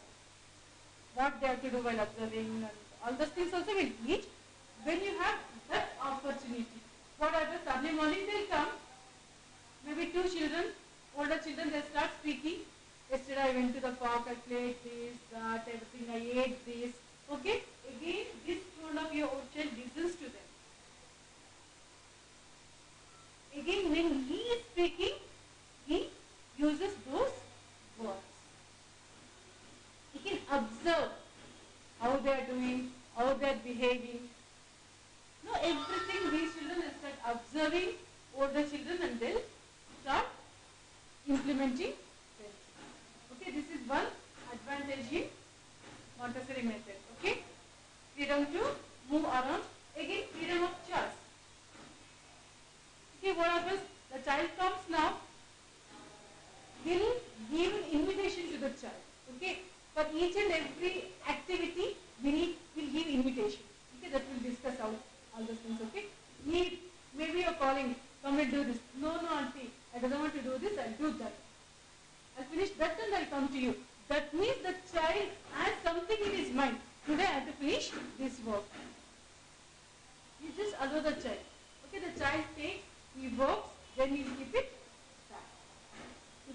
What they have to do while observing and all those things also we will teach. When you have that opportunity, what happens? Early morning they will come. Maybe 2 children, older children, they start speaking. Yesterday I went to the park, I played this, that, everything, I ate this. Okay? Again, this 2.5-year-old child listens to them. Again, when he is speaking, he uses those words. He can observe how they are doing, how they are behaving. Now, everything these children will start observing older children and they'll start implementing. Okay, this is one advantage in Montessori method. Okay, freedom to move around. Again, freedom of choice. Okay, what happens? The child comes now. We'll give an invitation to the child. Okay, for each and every activity, we'll give invitation. Okay, that we'll discuss all those things. Okay, maybe you're calling, come and do this. No, auntie, I don't want to do this. I'll do that. I'll finish that and I'll come to you. That means the child has something in his mind. Today I have to finish this work. You just allow the child. Okay, the child takes, he works, then you keep it back.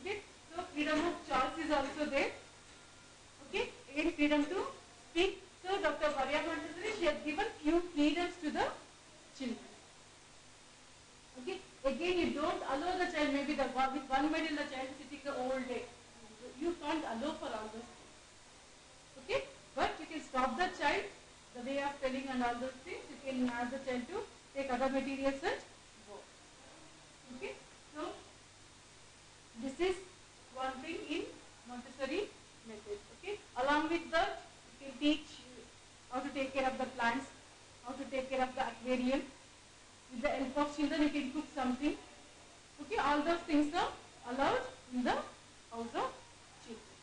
Okay, so freedom of choice is also there. Okay, again freedom to speak. So Dr. Maria Montessori, she has given few freedoms to the children. Okay, again you don't allow the child, maybe with one minute the child is sitting the whole day. You can't allow for all those things. Okay, but you can stop the child, the way of telling and all those things. You can ask the child to take other materials and go. Okay, so this is one thing in Montessori method. Okay, along with that, you can teach how to take care of the plants, how to take care of the aquarium. With the help of children, you can cook something. Okay, all those things are allowed in the house of children.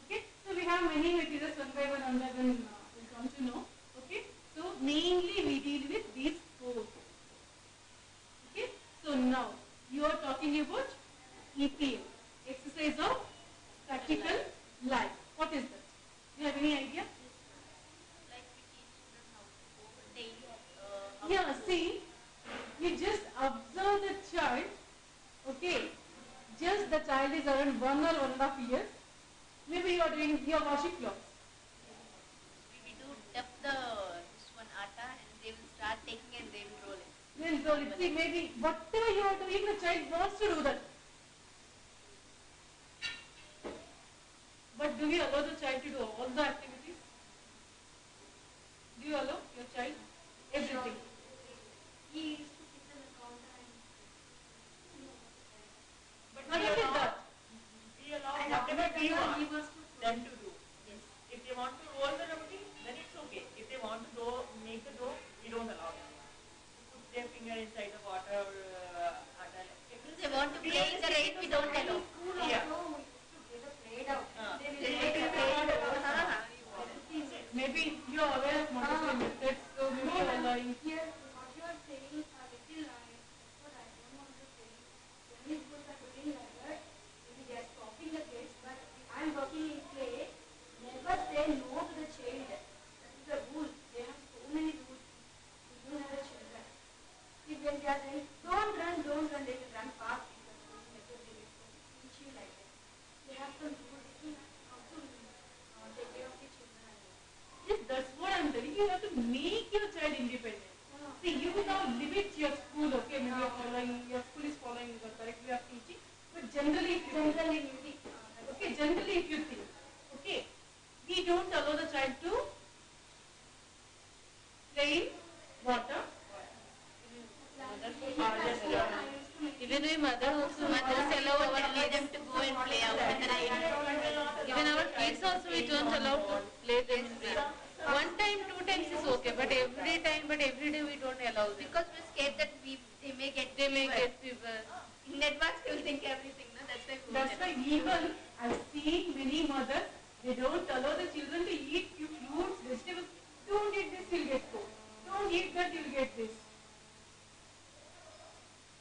Okay, so we have many materials one by one we'll come to know. Okay, so mainly we deal with these 4. Okay, so now you are talking about EPL, exercise of practical life. What is that? Do you have any idea? Like we teach children how to cook daily. Yeah, see, you just observe the child. Okay, just the child is around 1 or 1.5 years. Maybe you are washing clothes. We do tap this one atta and they will start taking and they will roll it. Then roll it. See, maybe whatever you are doing, the child wants to do that. But do we allow the child to do all the activities? Maybe you are aware of Montessori methods, so maybe you are allowing. Here, what you are saying are little lines. That's what I don't want to say. Many schools are doing like that. Maybe they are stopping the kids, but I am working in play. Never say no to the child. That is the rule. They have so many rules to do with the children. If when they are saying, don't run, they will run fast because they will teach you like that. They have some rules to how to take care of the children. Yes, that's what I'm telling you. You have to make your child independent. See, you now limit your school, okay? Maybe you're following, your school is following the correct way of teaching. But generally, if you think, okay, generally if you think, okay, we don't allow the child to play in water. Even we mothers allow them to go and play out in the rain. Even our kids also we don't allow to play them in rain. One time, 2 times is okay, but every day we don't allow them. Because we're scared that they may get fever. In advance they will think everything, no? That's why even I've seen many mothers, they don't allow the children to eat few fruits, vegetables. Don't eat this, you'll get cold. Don't eat that, you'll get this.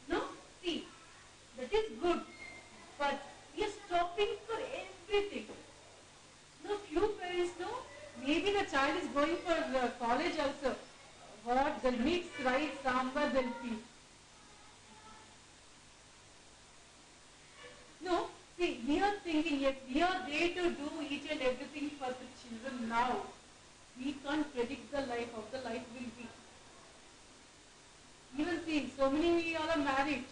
No? See, that is good. But we are stopping for everything. No, few parents know, maybe the child is going for college also. What? They'll mix rice, sambar, they'll feed. No, see, we are thinking, yes, we are there to do each and everything for the children now. We can't predict the life, how the life will be. Even see, so many we all are married.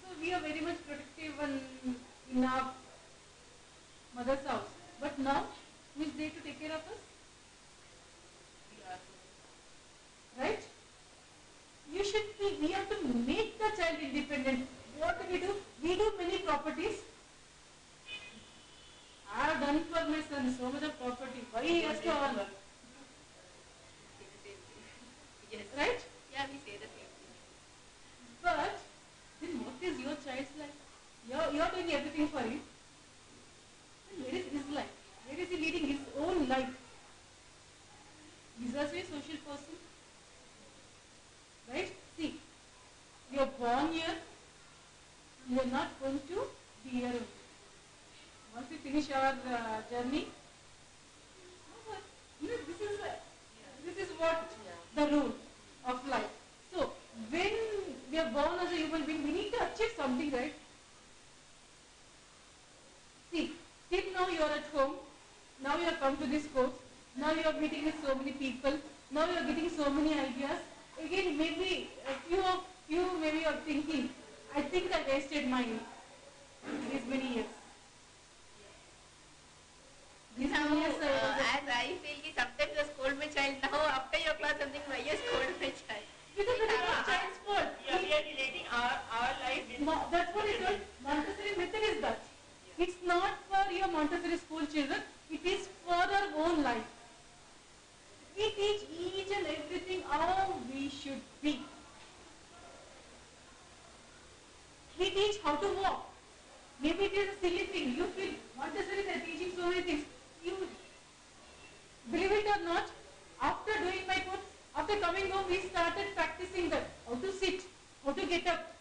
So we are very much protective in our mother's house. But now, who is there to take care of us? Right? You should be, we have to make the child independent. What do? We do many properties. I have done for my son so much of property. Why he has to earn? Yes. Right? Yeah, we say the same thing. But then what is your child's life? You're doing everything for him. Then where is his life? Where is he leading his own life? He's also a social person. Right? See, you're born here. You're not going to be here only. Once we finish our journey, this is what the rule of life. So, when we are born as a human being, we need to achieve something, right? See, till now you are at home, now you have come to this course, now you are meeting with so many people, now you are getting so many ideas. Again, maybe a few of you maybe are thinking, I think I wasted these many years. These many years As I feel कि sometimes I scold my child now after your class something why you scold my child. because that is not child's fault. Yeah, we are relating our life with That's what it's called. Montessori method is that. It's not for your Montessori school children. It is for our own life. We teach each and everything how we should be. We teach how to walk. Maybe it is a silly thing. You feel Montessori they are teaching so many things. You believe it or not, after doing my course, after coming home, we started practicing that. How to sit, how to get up.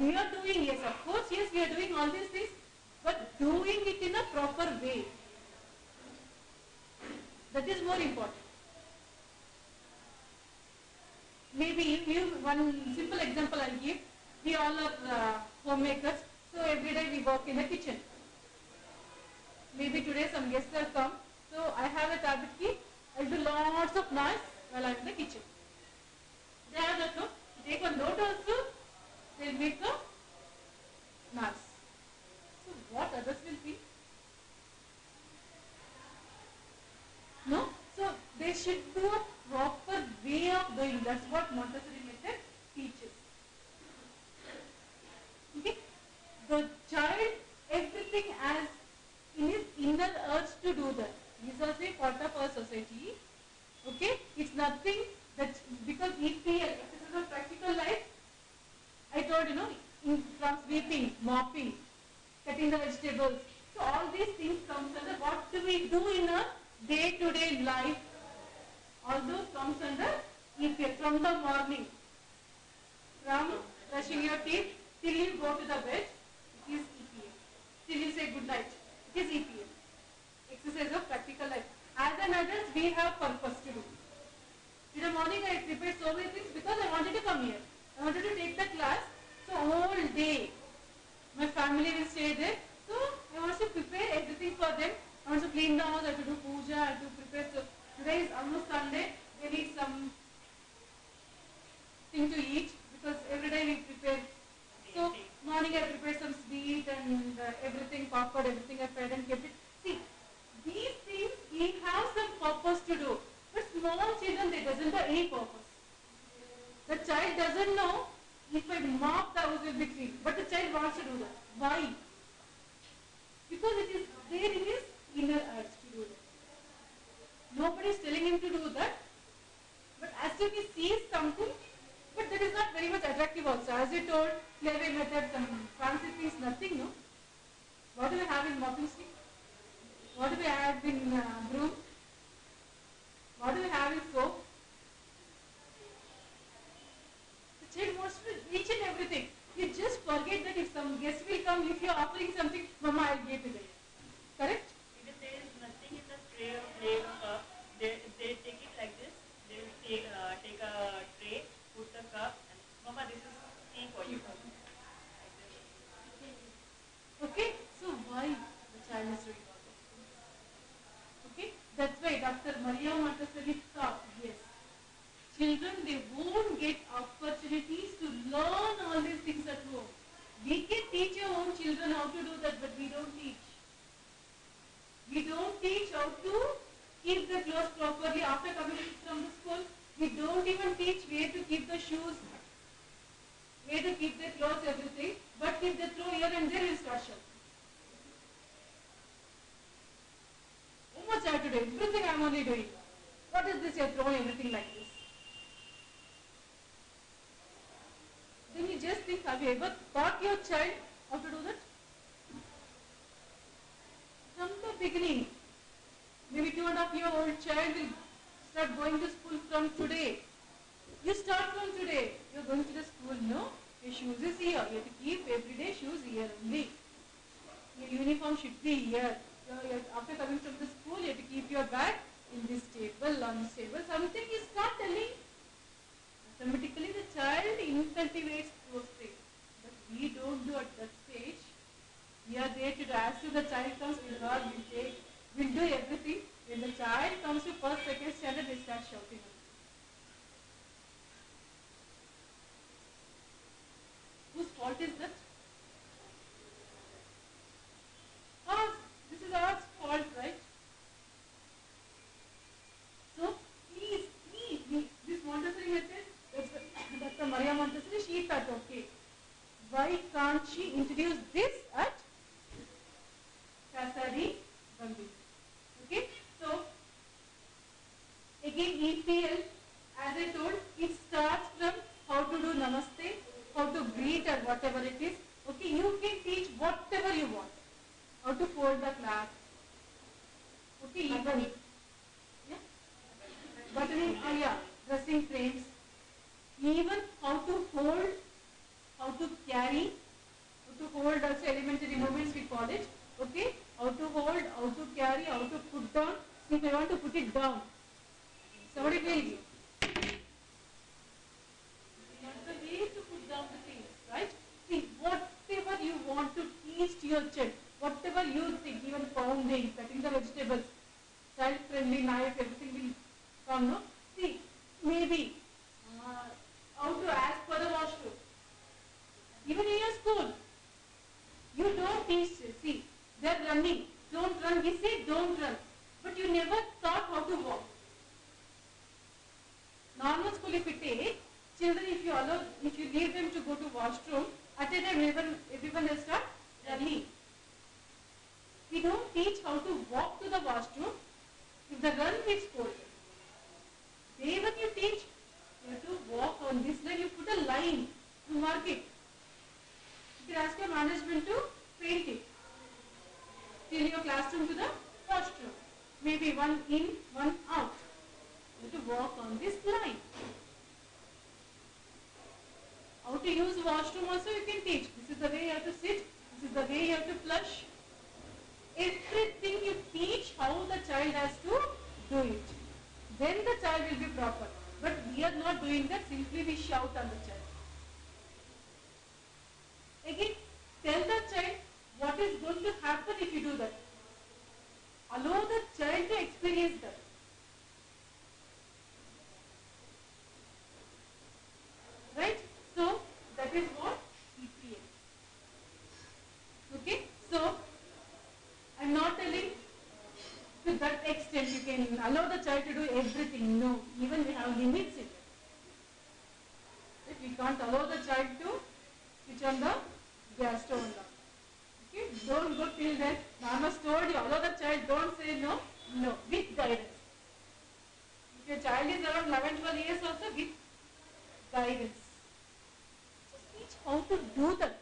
We are doing, yes, of course, yes, we are doing all these things, but doing it in a proper way. That is more important. Maybe one simple example I'll give. We all are homemakers, so every day we work in the kitchen. Maybe today some guests have come, so I have a tablet key. I'll do lots of noise while I'm in the kitchen. They have that note. Take one note also, they'll make a noise. So what others will feel? No? So they should do a proper way of doing. That's what Montessori method teaches. Okay? The child, everything as in his inner urge to do that. He is also a part of our society. Okay? It's nothing that, because if we exercise of practical life, I told from sweeping, mopping, cutting the vegetables. So all these things comes under what we do we do in a day-to-day life? All those comes under EPL. From the morning, from brushing your teeth till you go to the bed, it is EPL. Till you say good night, it is EPL. Exercise of practical life. As an adult, we have purpose to do. In the morning, I prepared so many things because I wanted to come here. I wanted to take the class. So whole day, my family will stay there. So I want to prepare everything for them. I want to clean the house. I have to do puja. I have to prepare. So today is almost Sunday. They need some thing to eat because every day we prepare. So morning I prepared some sweet and everything, popcorn, everything I fed and kept it. See, these things we have some purpose to do. But small children, they doesn't have any purpose. The child doesn't know if I mop the house will be clean. But the child wants to do that. Why? Because it is there in his inner urge to do that. Nobody is telling him to do that. But as soon as he sees something, but that is not very much attractive also. As you told, clever method, some fancy things, nothing, no? What do we have in mopping stick? What do we have in broom? What do we have in soap? The child wants to each and everything. You just forget that if some guest will come, if you are offering something, Mama, I'll give it. Correct? Even there is nothing in the tray or plate or cup, they take it like this. They will take a tray, put the cup, and Mama, this is tea for you. Okay? So why the child is doing all that? Okay? That's why Dr. Maria Montessori thought, yes, children, they won't get opportunities to learn all these things at home. We can teach our own children how to do that, but we don't teach. We don't teach how to keep the clothes properly after coming from the school. We don't even teach where to keep the shoes, where to keep the clothes, everything. But if they throw here and there, we'll start shouting. How much I have to do? Everything I am only doing. What is this? You are throwing everything like this. Then you just think, have you ever taught your child how to do that? From the beginning, maybe 2.5-year-old child will start going to school from today. You start from today. You are going to the school, no? Your shoes is here. You have to keep everyday shoes here only. Your uniform should be here. After coming from the school, you have to keep your bag in this table, on this table. Something is not telling. Automatically the child cultivates those things. But we don't do at that stage. We are there to do. As soon as the child comes, we'll do everything. When the child comes to first, second standard, they start shouting. Whose fault is that? Ours. This is our fault, right? So, please, this Montessori method, Dr. Maria Montessori, she thought, okay, why can't she introduce this at Kasari Bambi? Okay, so again EPL, as I told, it starts from how to do namaste, how to greet or whatever it is. Okay, you can teach whatever you want. How to fold the cloth. Okay, even yeah, buttoning, dressing frames. Even how to hold, how to carry, how to hold also elementary movements we call it. Okay, how to hold, how to carry, how to put down. See, if I want to put it down, somebody will. Not the way to put down the things, right? See, whatever you want to teach to your child, whatever you think, even pounding, cutting the vegetables, child-friendly knife, everything will come, no? See, maybe how to ask for the washroom. Even in your school, you don't teach, see, they're running, don't run, we say don't run, but you never taught how to walk. Normal school if you take, children if you leave them to go to washroom, at a time everyone will start running. We don't teach how to walk to the washroom. If the run is scolded. They when you teach, you have to walk on this line, you put a line to mark it. You can ask your management to paint it till your classroom to the washroom. maybe one in, one out. You have to walk on this line. How to use washroom also you can teach. This is the way you have to sit. This is the way you have to flush. Everything you teach how the child has to do it. Then the child will be proper. But we are not doing that. Simply we shout on the child. Again, tell the child what is going to happen if you do that. Allow the child to experience that. Right? So, that is what EPA. Okay? So, I am not telling to that extent you can allow the child to do everything. No, even we have limits in it. Right? We can't allow the child to switch on the gas stove on. Okay? Don't go till then. Mama told you, allow the child, don't say no. No, with guidance. If your child is around 11-12 years also, with guidance. Just teach how to do that.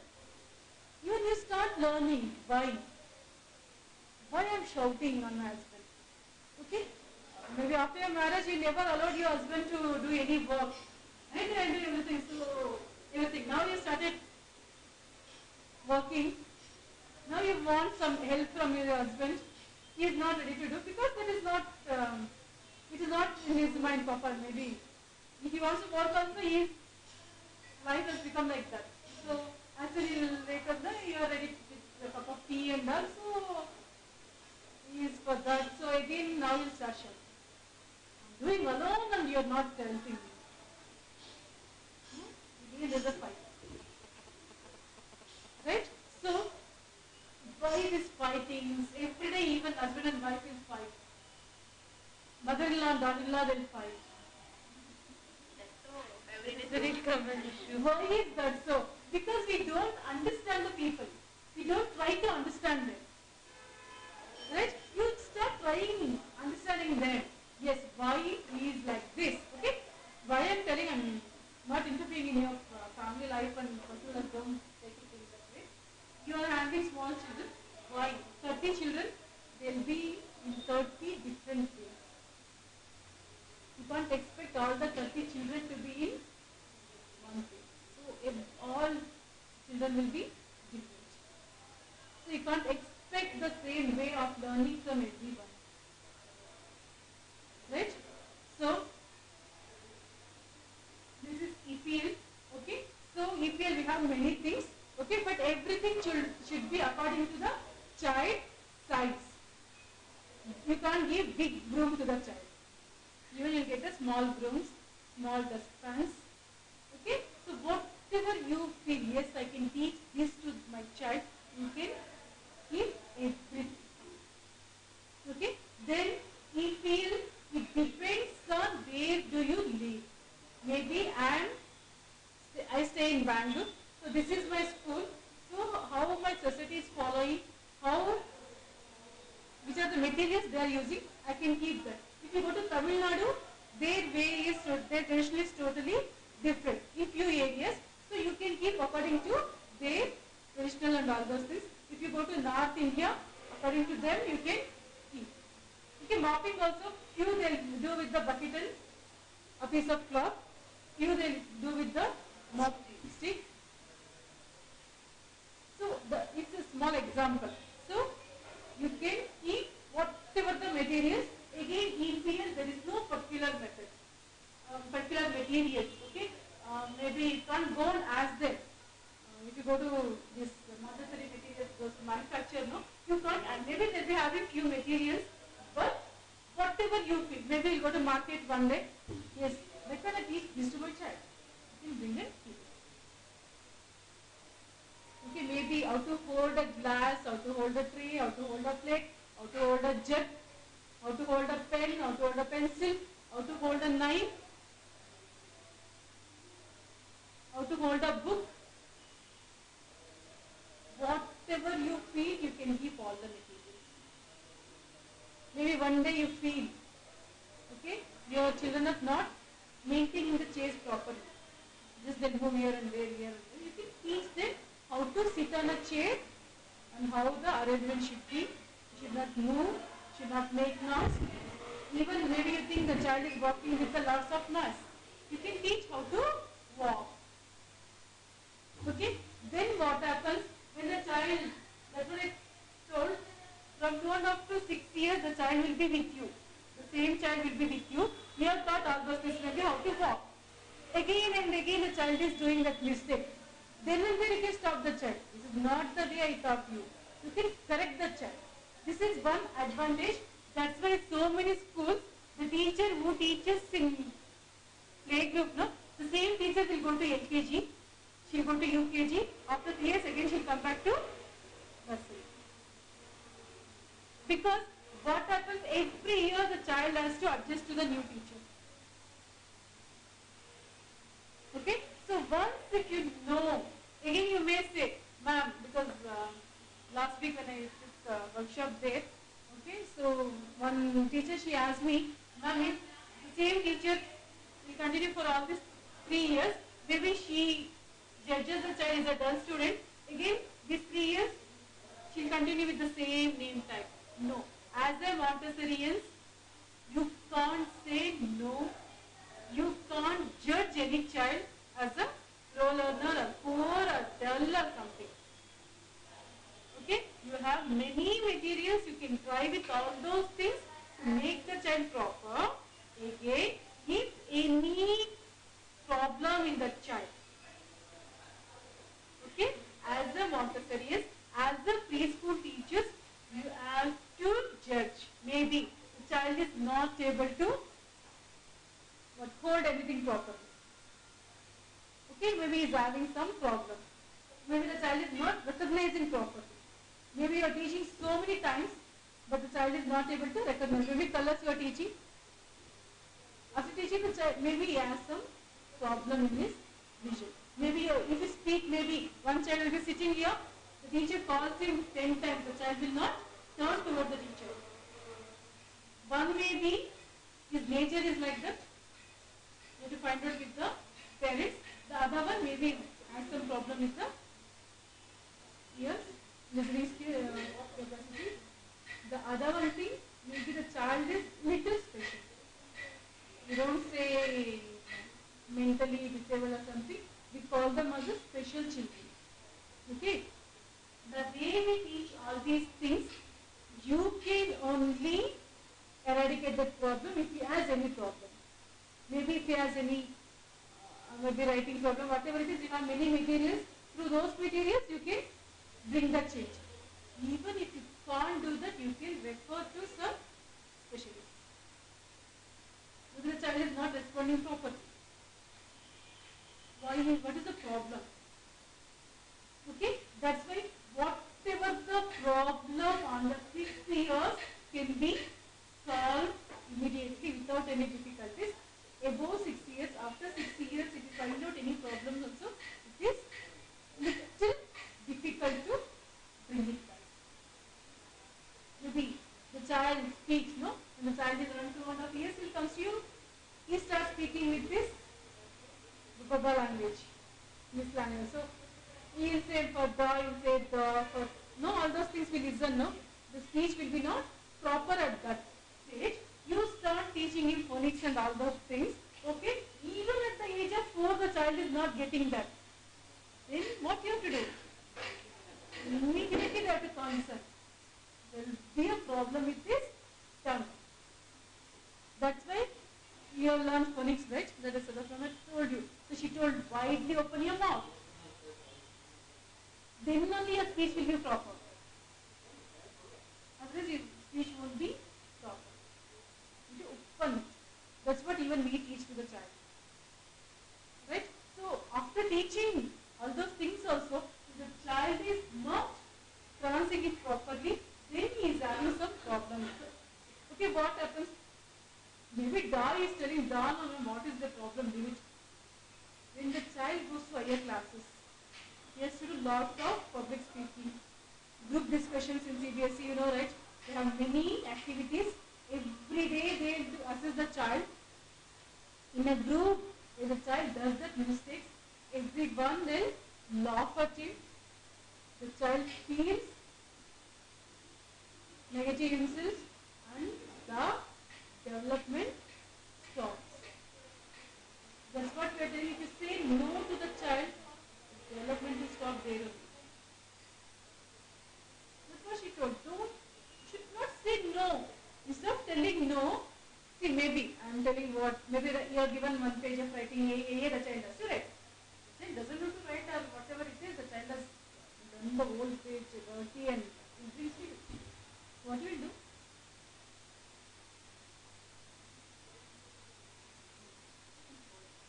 Even you start learning why. Why I am shouting on my husband? Okay? Maybe after your marriage you never allowed your husband to do any work. I do everything. So everything. Now you started working. Now you want some help from your husband. He is not ready to do because that is not it is not in his mind proper. Maybe if he wants to work also, his life has become like that. So as soon as he will wake up, you are ready with a cup of tea and all. So he is for that. So again now you start shouting. I'm doing alone and you are not helping me. Again there is a fight. Right? So why this fightings? Every day even husband and wife will fight. Mother-in-law and daughter-in-law will fight. That's so every day very common issue. Why is that so? Because we don't understand the people. We don't try to understand them. Right? You start trying understanding them. Yes, why he is like this? Okay? Why I am telling, I am not interfering in your family life and personal life. Don't take it in that way. You are having small children. Why? 30 children. They will be in 30 different ways. You can't expect all the 30 children to be in one way. So if all children will be different. So you can't expect the same way of learning from everyone. Right? So this is EPL. Okay? So EPL we have many things. Okay, but everything should be according to the child size. You can't give big broom to the child. Even you get the small brooms, small dustpans. Okay, so whatever you feel, yes, I can teach this to my child, you can give everything. Okay, then he feel it depends on where do you live. Maybe I stay in Bangalore, so this is my school. So how my society is following, which are the materials they are using, I can keep that. If you go to Tamil Nadu, their tradition is totally different in few areas. So you can keep according to their traditional and all those things. If you go to North India, according to them you can keep. Okay, mopping also, few they will do with the bucket and a piece of cloth. Few they will do with the mop stick. So it's a small example. So you can keep whatever the materials. Again, in here there is no particular method, particular materials. Okay, maybe you can't go on as them. If you go to this necessary materials, those manufacturer, no, you can't. And maybe they'll be having few materials, but whatever you feel. Maybe you'll go to market one day. Yes, like when I teach this to my child, you can bring and keep it. Okay, maybe how to hold a glass, how to hold a tray, how to hold a plate, how to hold a jug, how to hold a pen, how to hold a pencil, how to hold a knife, how to hold a book. Whatever you feel, you can keep all the materials. Maybe one day you feel, okay, your children are not maintaining the chairs properly. Just they move here and there, here and there. You can teach them how to sit on a chair and how the arrangement should be. You should not move, should not make noise. Even maybe you think the child is walking with a lots of noise. You can teach how to walk. Okay? Then what happens when the child, that's what I told, from 2.5 to 6 years the child will be with you. The same child will be with you. You have taught all those things maybe how to walk. Again and again the child is doing that mistake. Then and there you can stop the child. This is not the way I taught you. You can correct the child. This is one advantage. That's why so many schools, the teacher who teaches in playgroup, no, the same teacher will go to LKG, she'll go to UKG, after 3 years again she'll come back to nursery. Because what happens every year the child has to adjust to the new teacher. Okay? So once if you know, again you may say, ma'am, because last week when I took a workshop there, okay, so one teacher she asked me, ma'am, if the same teacher will continue for all these 3 years, maybe she judges the child as a dull student, again these 3 years she'll continue with the same name type. No. As a Montessorian, you can't say no. You can't judge any child as a slow learner or poor or dull or something. Okay? You have many materials, you can try with all those things to make the child proper. Again, if any problem in the child, okay, as a Montessorian, as a preschool teachers, you have to judge. Maybe the child is not able to hold anything properly. Okay, maybe he is having some problem. Maybe the child is not recognizing properly. Maybe you are teaching so many times, but the child is not able to recognize. Maybe colors you are teaching. After teaching the child, maybe he has some problem in his vision. Maybe if you speak, maybe one child will be sitting here, the teacher calls him 10 times, the child will not turn toward the teacher. One may be, his nature is like that. You have to find out with the parents. The other one maybe has some problem with the ears, listening skill capacity. The other one thing, maybe the child is little special. We don't say mentally disabled or something. We call them as a special children. Okay? The way we teach all these things, you can only eradicate that problem if he has any problem. Maybe if he has any maybe writing problem, whatever it is, you have many materials. Through those materials, you can bring the change. Even if you can't do that, you can refer to some specialists. Maybe the child is not responding properly. What is the problem? Okay, that's why whatever the problem under 6 years can be solved immediately without any difficulties. Above 6 years, after 6 years, if you find out any problems also, it is little difficult to bring it back. Maybe the child speaks, no? When the child is around 2.5 years, he comes to you, he starts speaking with this Baba language, this language. So, he will say for da, he will say da, for no, all those things we listen, no? The speech will be not proper at that stage. You start teaching him phonics and all those things, okay? Even at the age of 4, the child is not getting that. Then what you have to do? Immediately they have to concern. There will be a problem with this tongue. That's why you have learned phonics, right? That is Sadaframa told you. So she told, widely open your mouth. Then only your speech will be proper. Otherwise your speech won't be proper. You open it. That's what even we teach to the child. Right? So after teaching all those things also, if the child is not pronouncing it properly, then he is having some problem. Okay, what happens? Maybe Da is telling Da, no, what is the problem? Leave it. When the child goes to higher classes, he has to do lots of public speaking, group discussions in CBSE, you know, right? They have many activities. Every day they assess the child. In a group, if the child does that mistakes, everyone will laugh at him. The child feels negative himself telling no, see maybe I am telling what, maybe you are given one page of writing A, the child has to write. The child doesn't have to write or whatever it is, the child has done the whole page dirty and it brings to you. What will you do?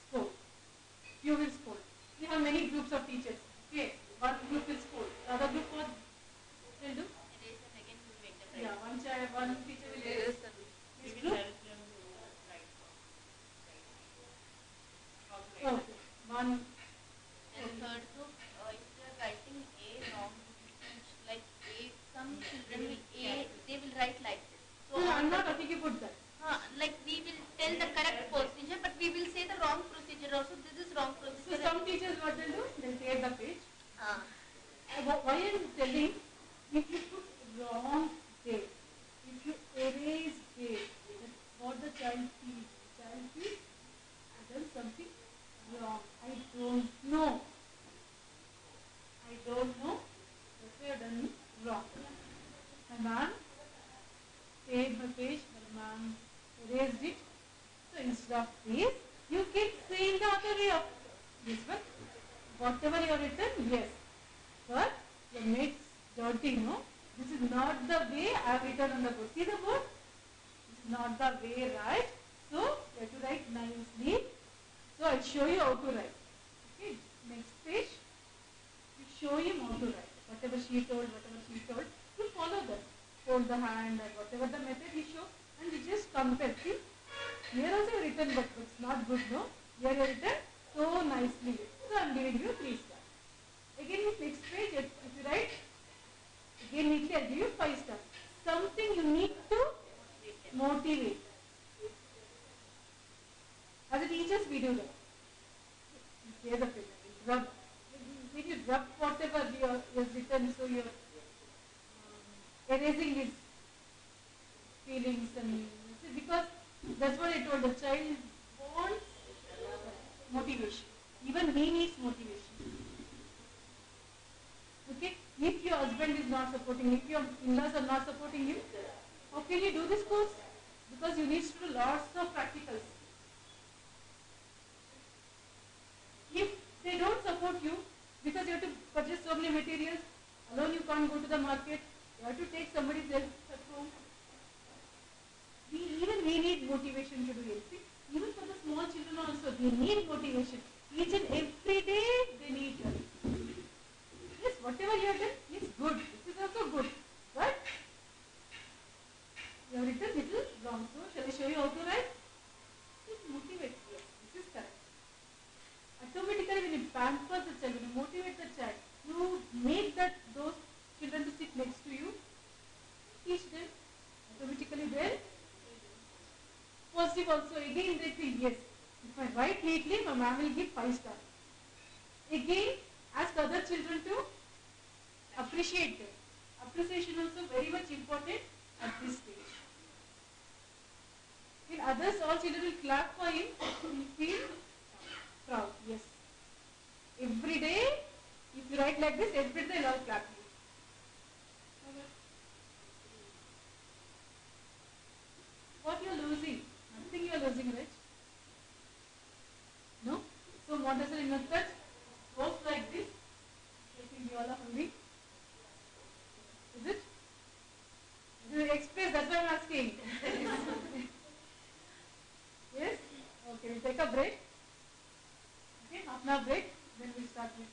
Scold. You will scold. You have many groups of teachers. Okay, one group will scold. The other group what will do? Erase and again we make them right. Yeah, one teacher will erase. We This will group. help them to write. How to write. Okay. One. And third group, if they are writing A wrong, like A, some children will they will write like this. So No, I'm not asking you put that. like we will tell the correct procedure, but we will say the wrong procedure also. This is wrong So procedure. some teachers what they'll do? They'll tear the page. Ah. Why I am telling, if you put wrong date, if you erase date, that's what the child feels. The child feels I've done something wrong. I don't know. That's why I've done wrong. My ma'am saved my page, my ma'am erased it. So instead of this, you keep saying the other way of this one. Whatever you have written, yes. But your mates dirty, no? This is not the way I have written on the board. See the board? This is not the way, right? So you have to write nicely. So I'll show you how to write. Okay, next page. You show him how to write. Whatever she told, you follow that. Hold the hand and whatever the method he showed, and you just compare. See, here also written, but it's not good, no? Here you written so nicely. So I'm giving you 3 stars. Again, next page, if you write, again neatly, I'll give you 5 stars. Something you need to motivate. As a teachers, we do that. Here's the page. Rub. When you rub whatever you have written, so you're erasing his feelings and because that's what I told the child wants motivation. Even he needs motivation. Okay? If your husband is not supporting, if your in-laws are not supporting you, how can you do this course? Because you need to do lots of practicals. If they don't support you, because you have to purchase so many materials, alone you can't go to the market, you have to take somebody's help at home. We need motivation to do anything. Even for the small children also, they need motivation. Each and every day they need help. Yes, whatever you have done is good. This is also good. But you have written little wrong. So shall I show you how to write? Just motivate. Yes, this is correct. Automatically when you pamper the child, when you motivate the child, you make those children to sit next to you, teach them, automatically they'll positive also. Again they feel yes, if I write neatly, my ma'am will give 5 stars. Again, ask other children to appreciate them. Appreciation also very much important at this stage. In others, all children will clap for him, he will feel proud. Yes. Every day, if you write like this, every day they'll all clap you. What you are losing? Nothing you are losing, right? No? So Montessori method goes like this. I think you all are hungry. Is it? You express, that's why I'm asking. Yes? Okay, we'll take a break. Okay, half an hour break, then we'll start with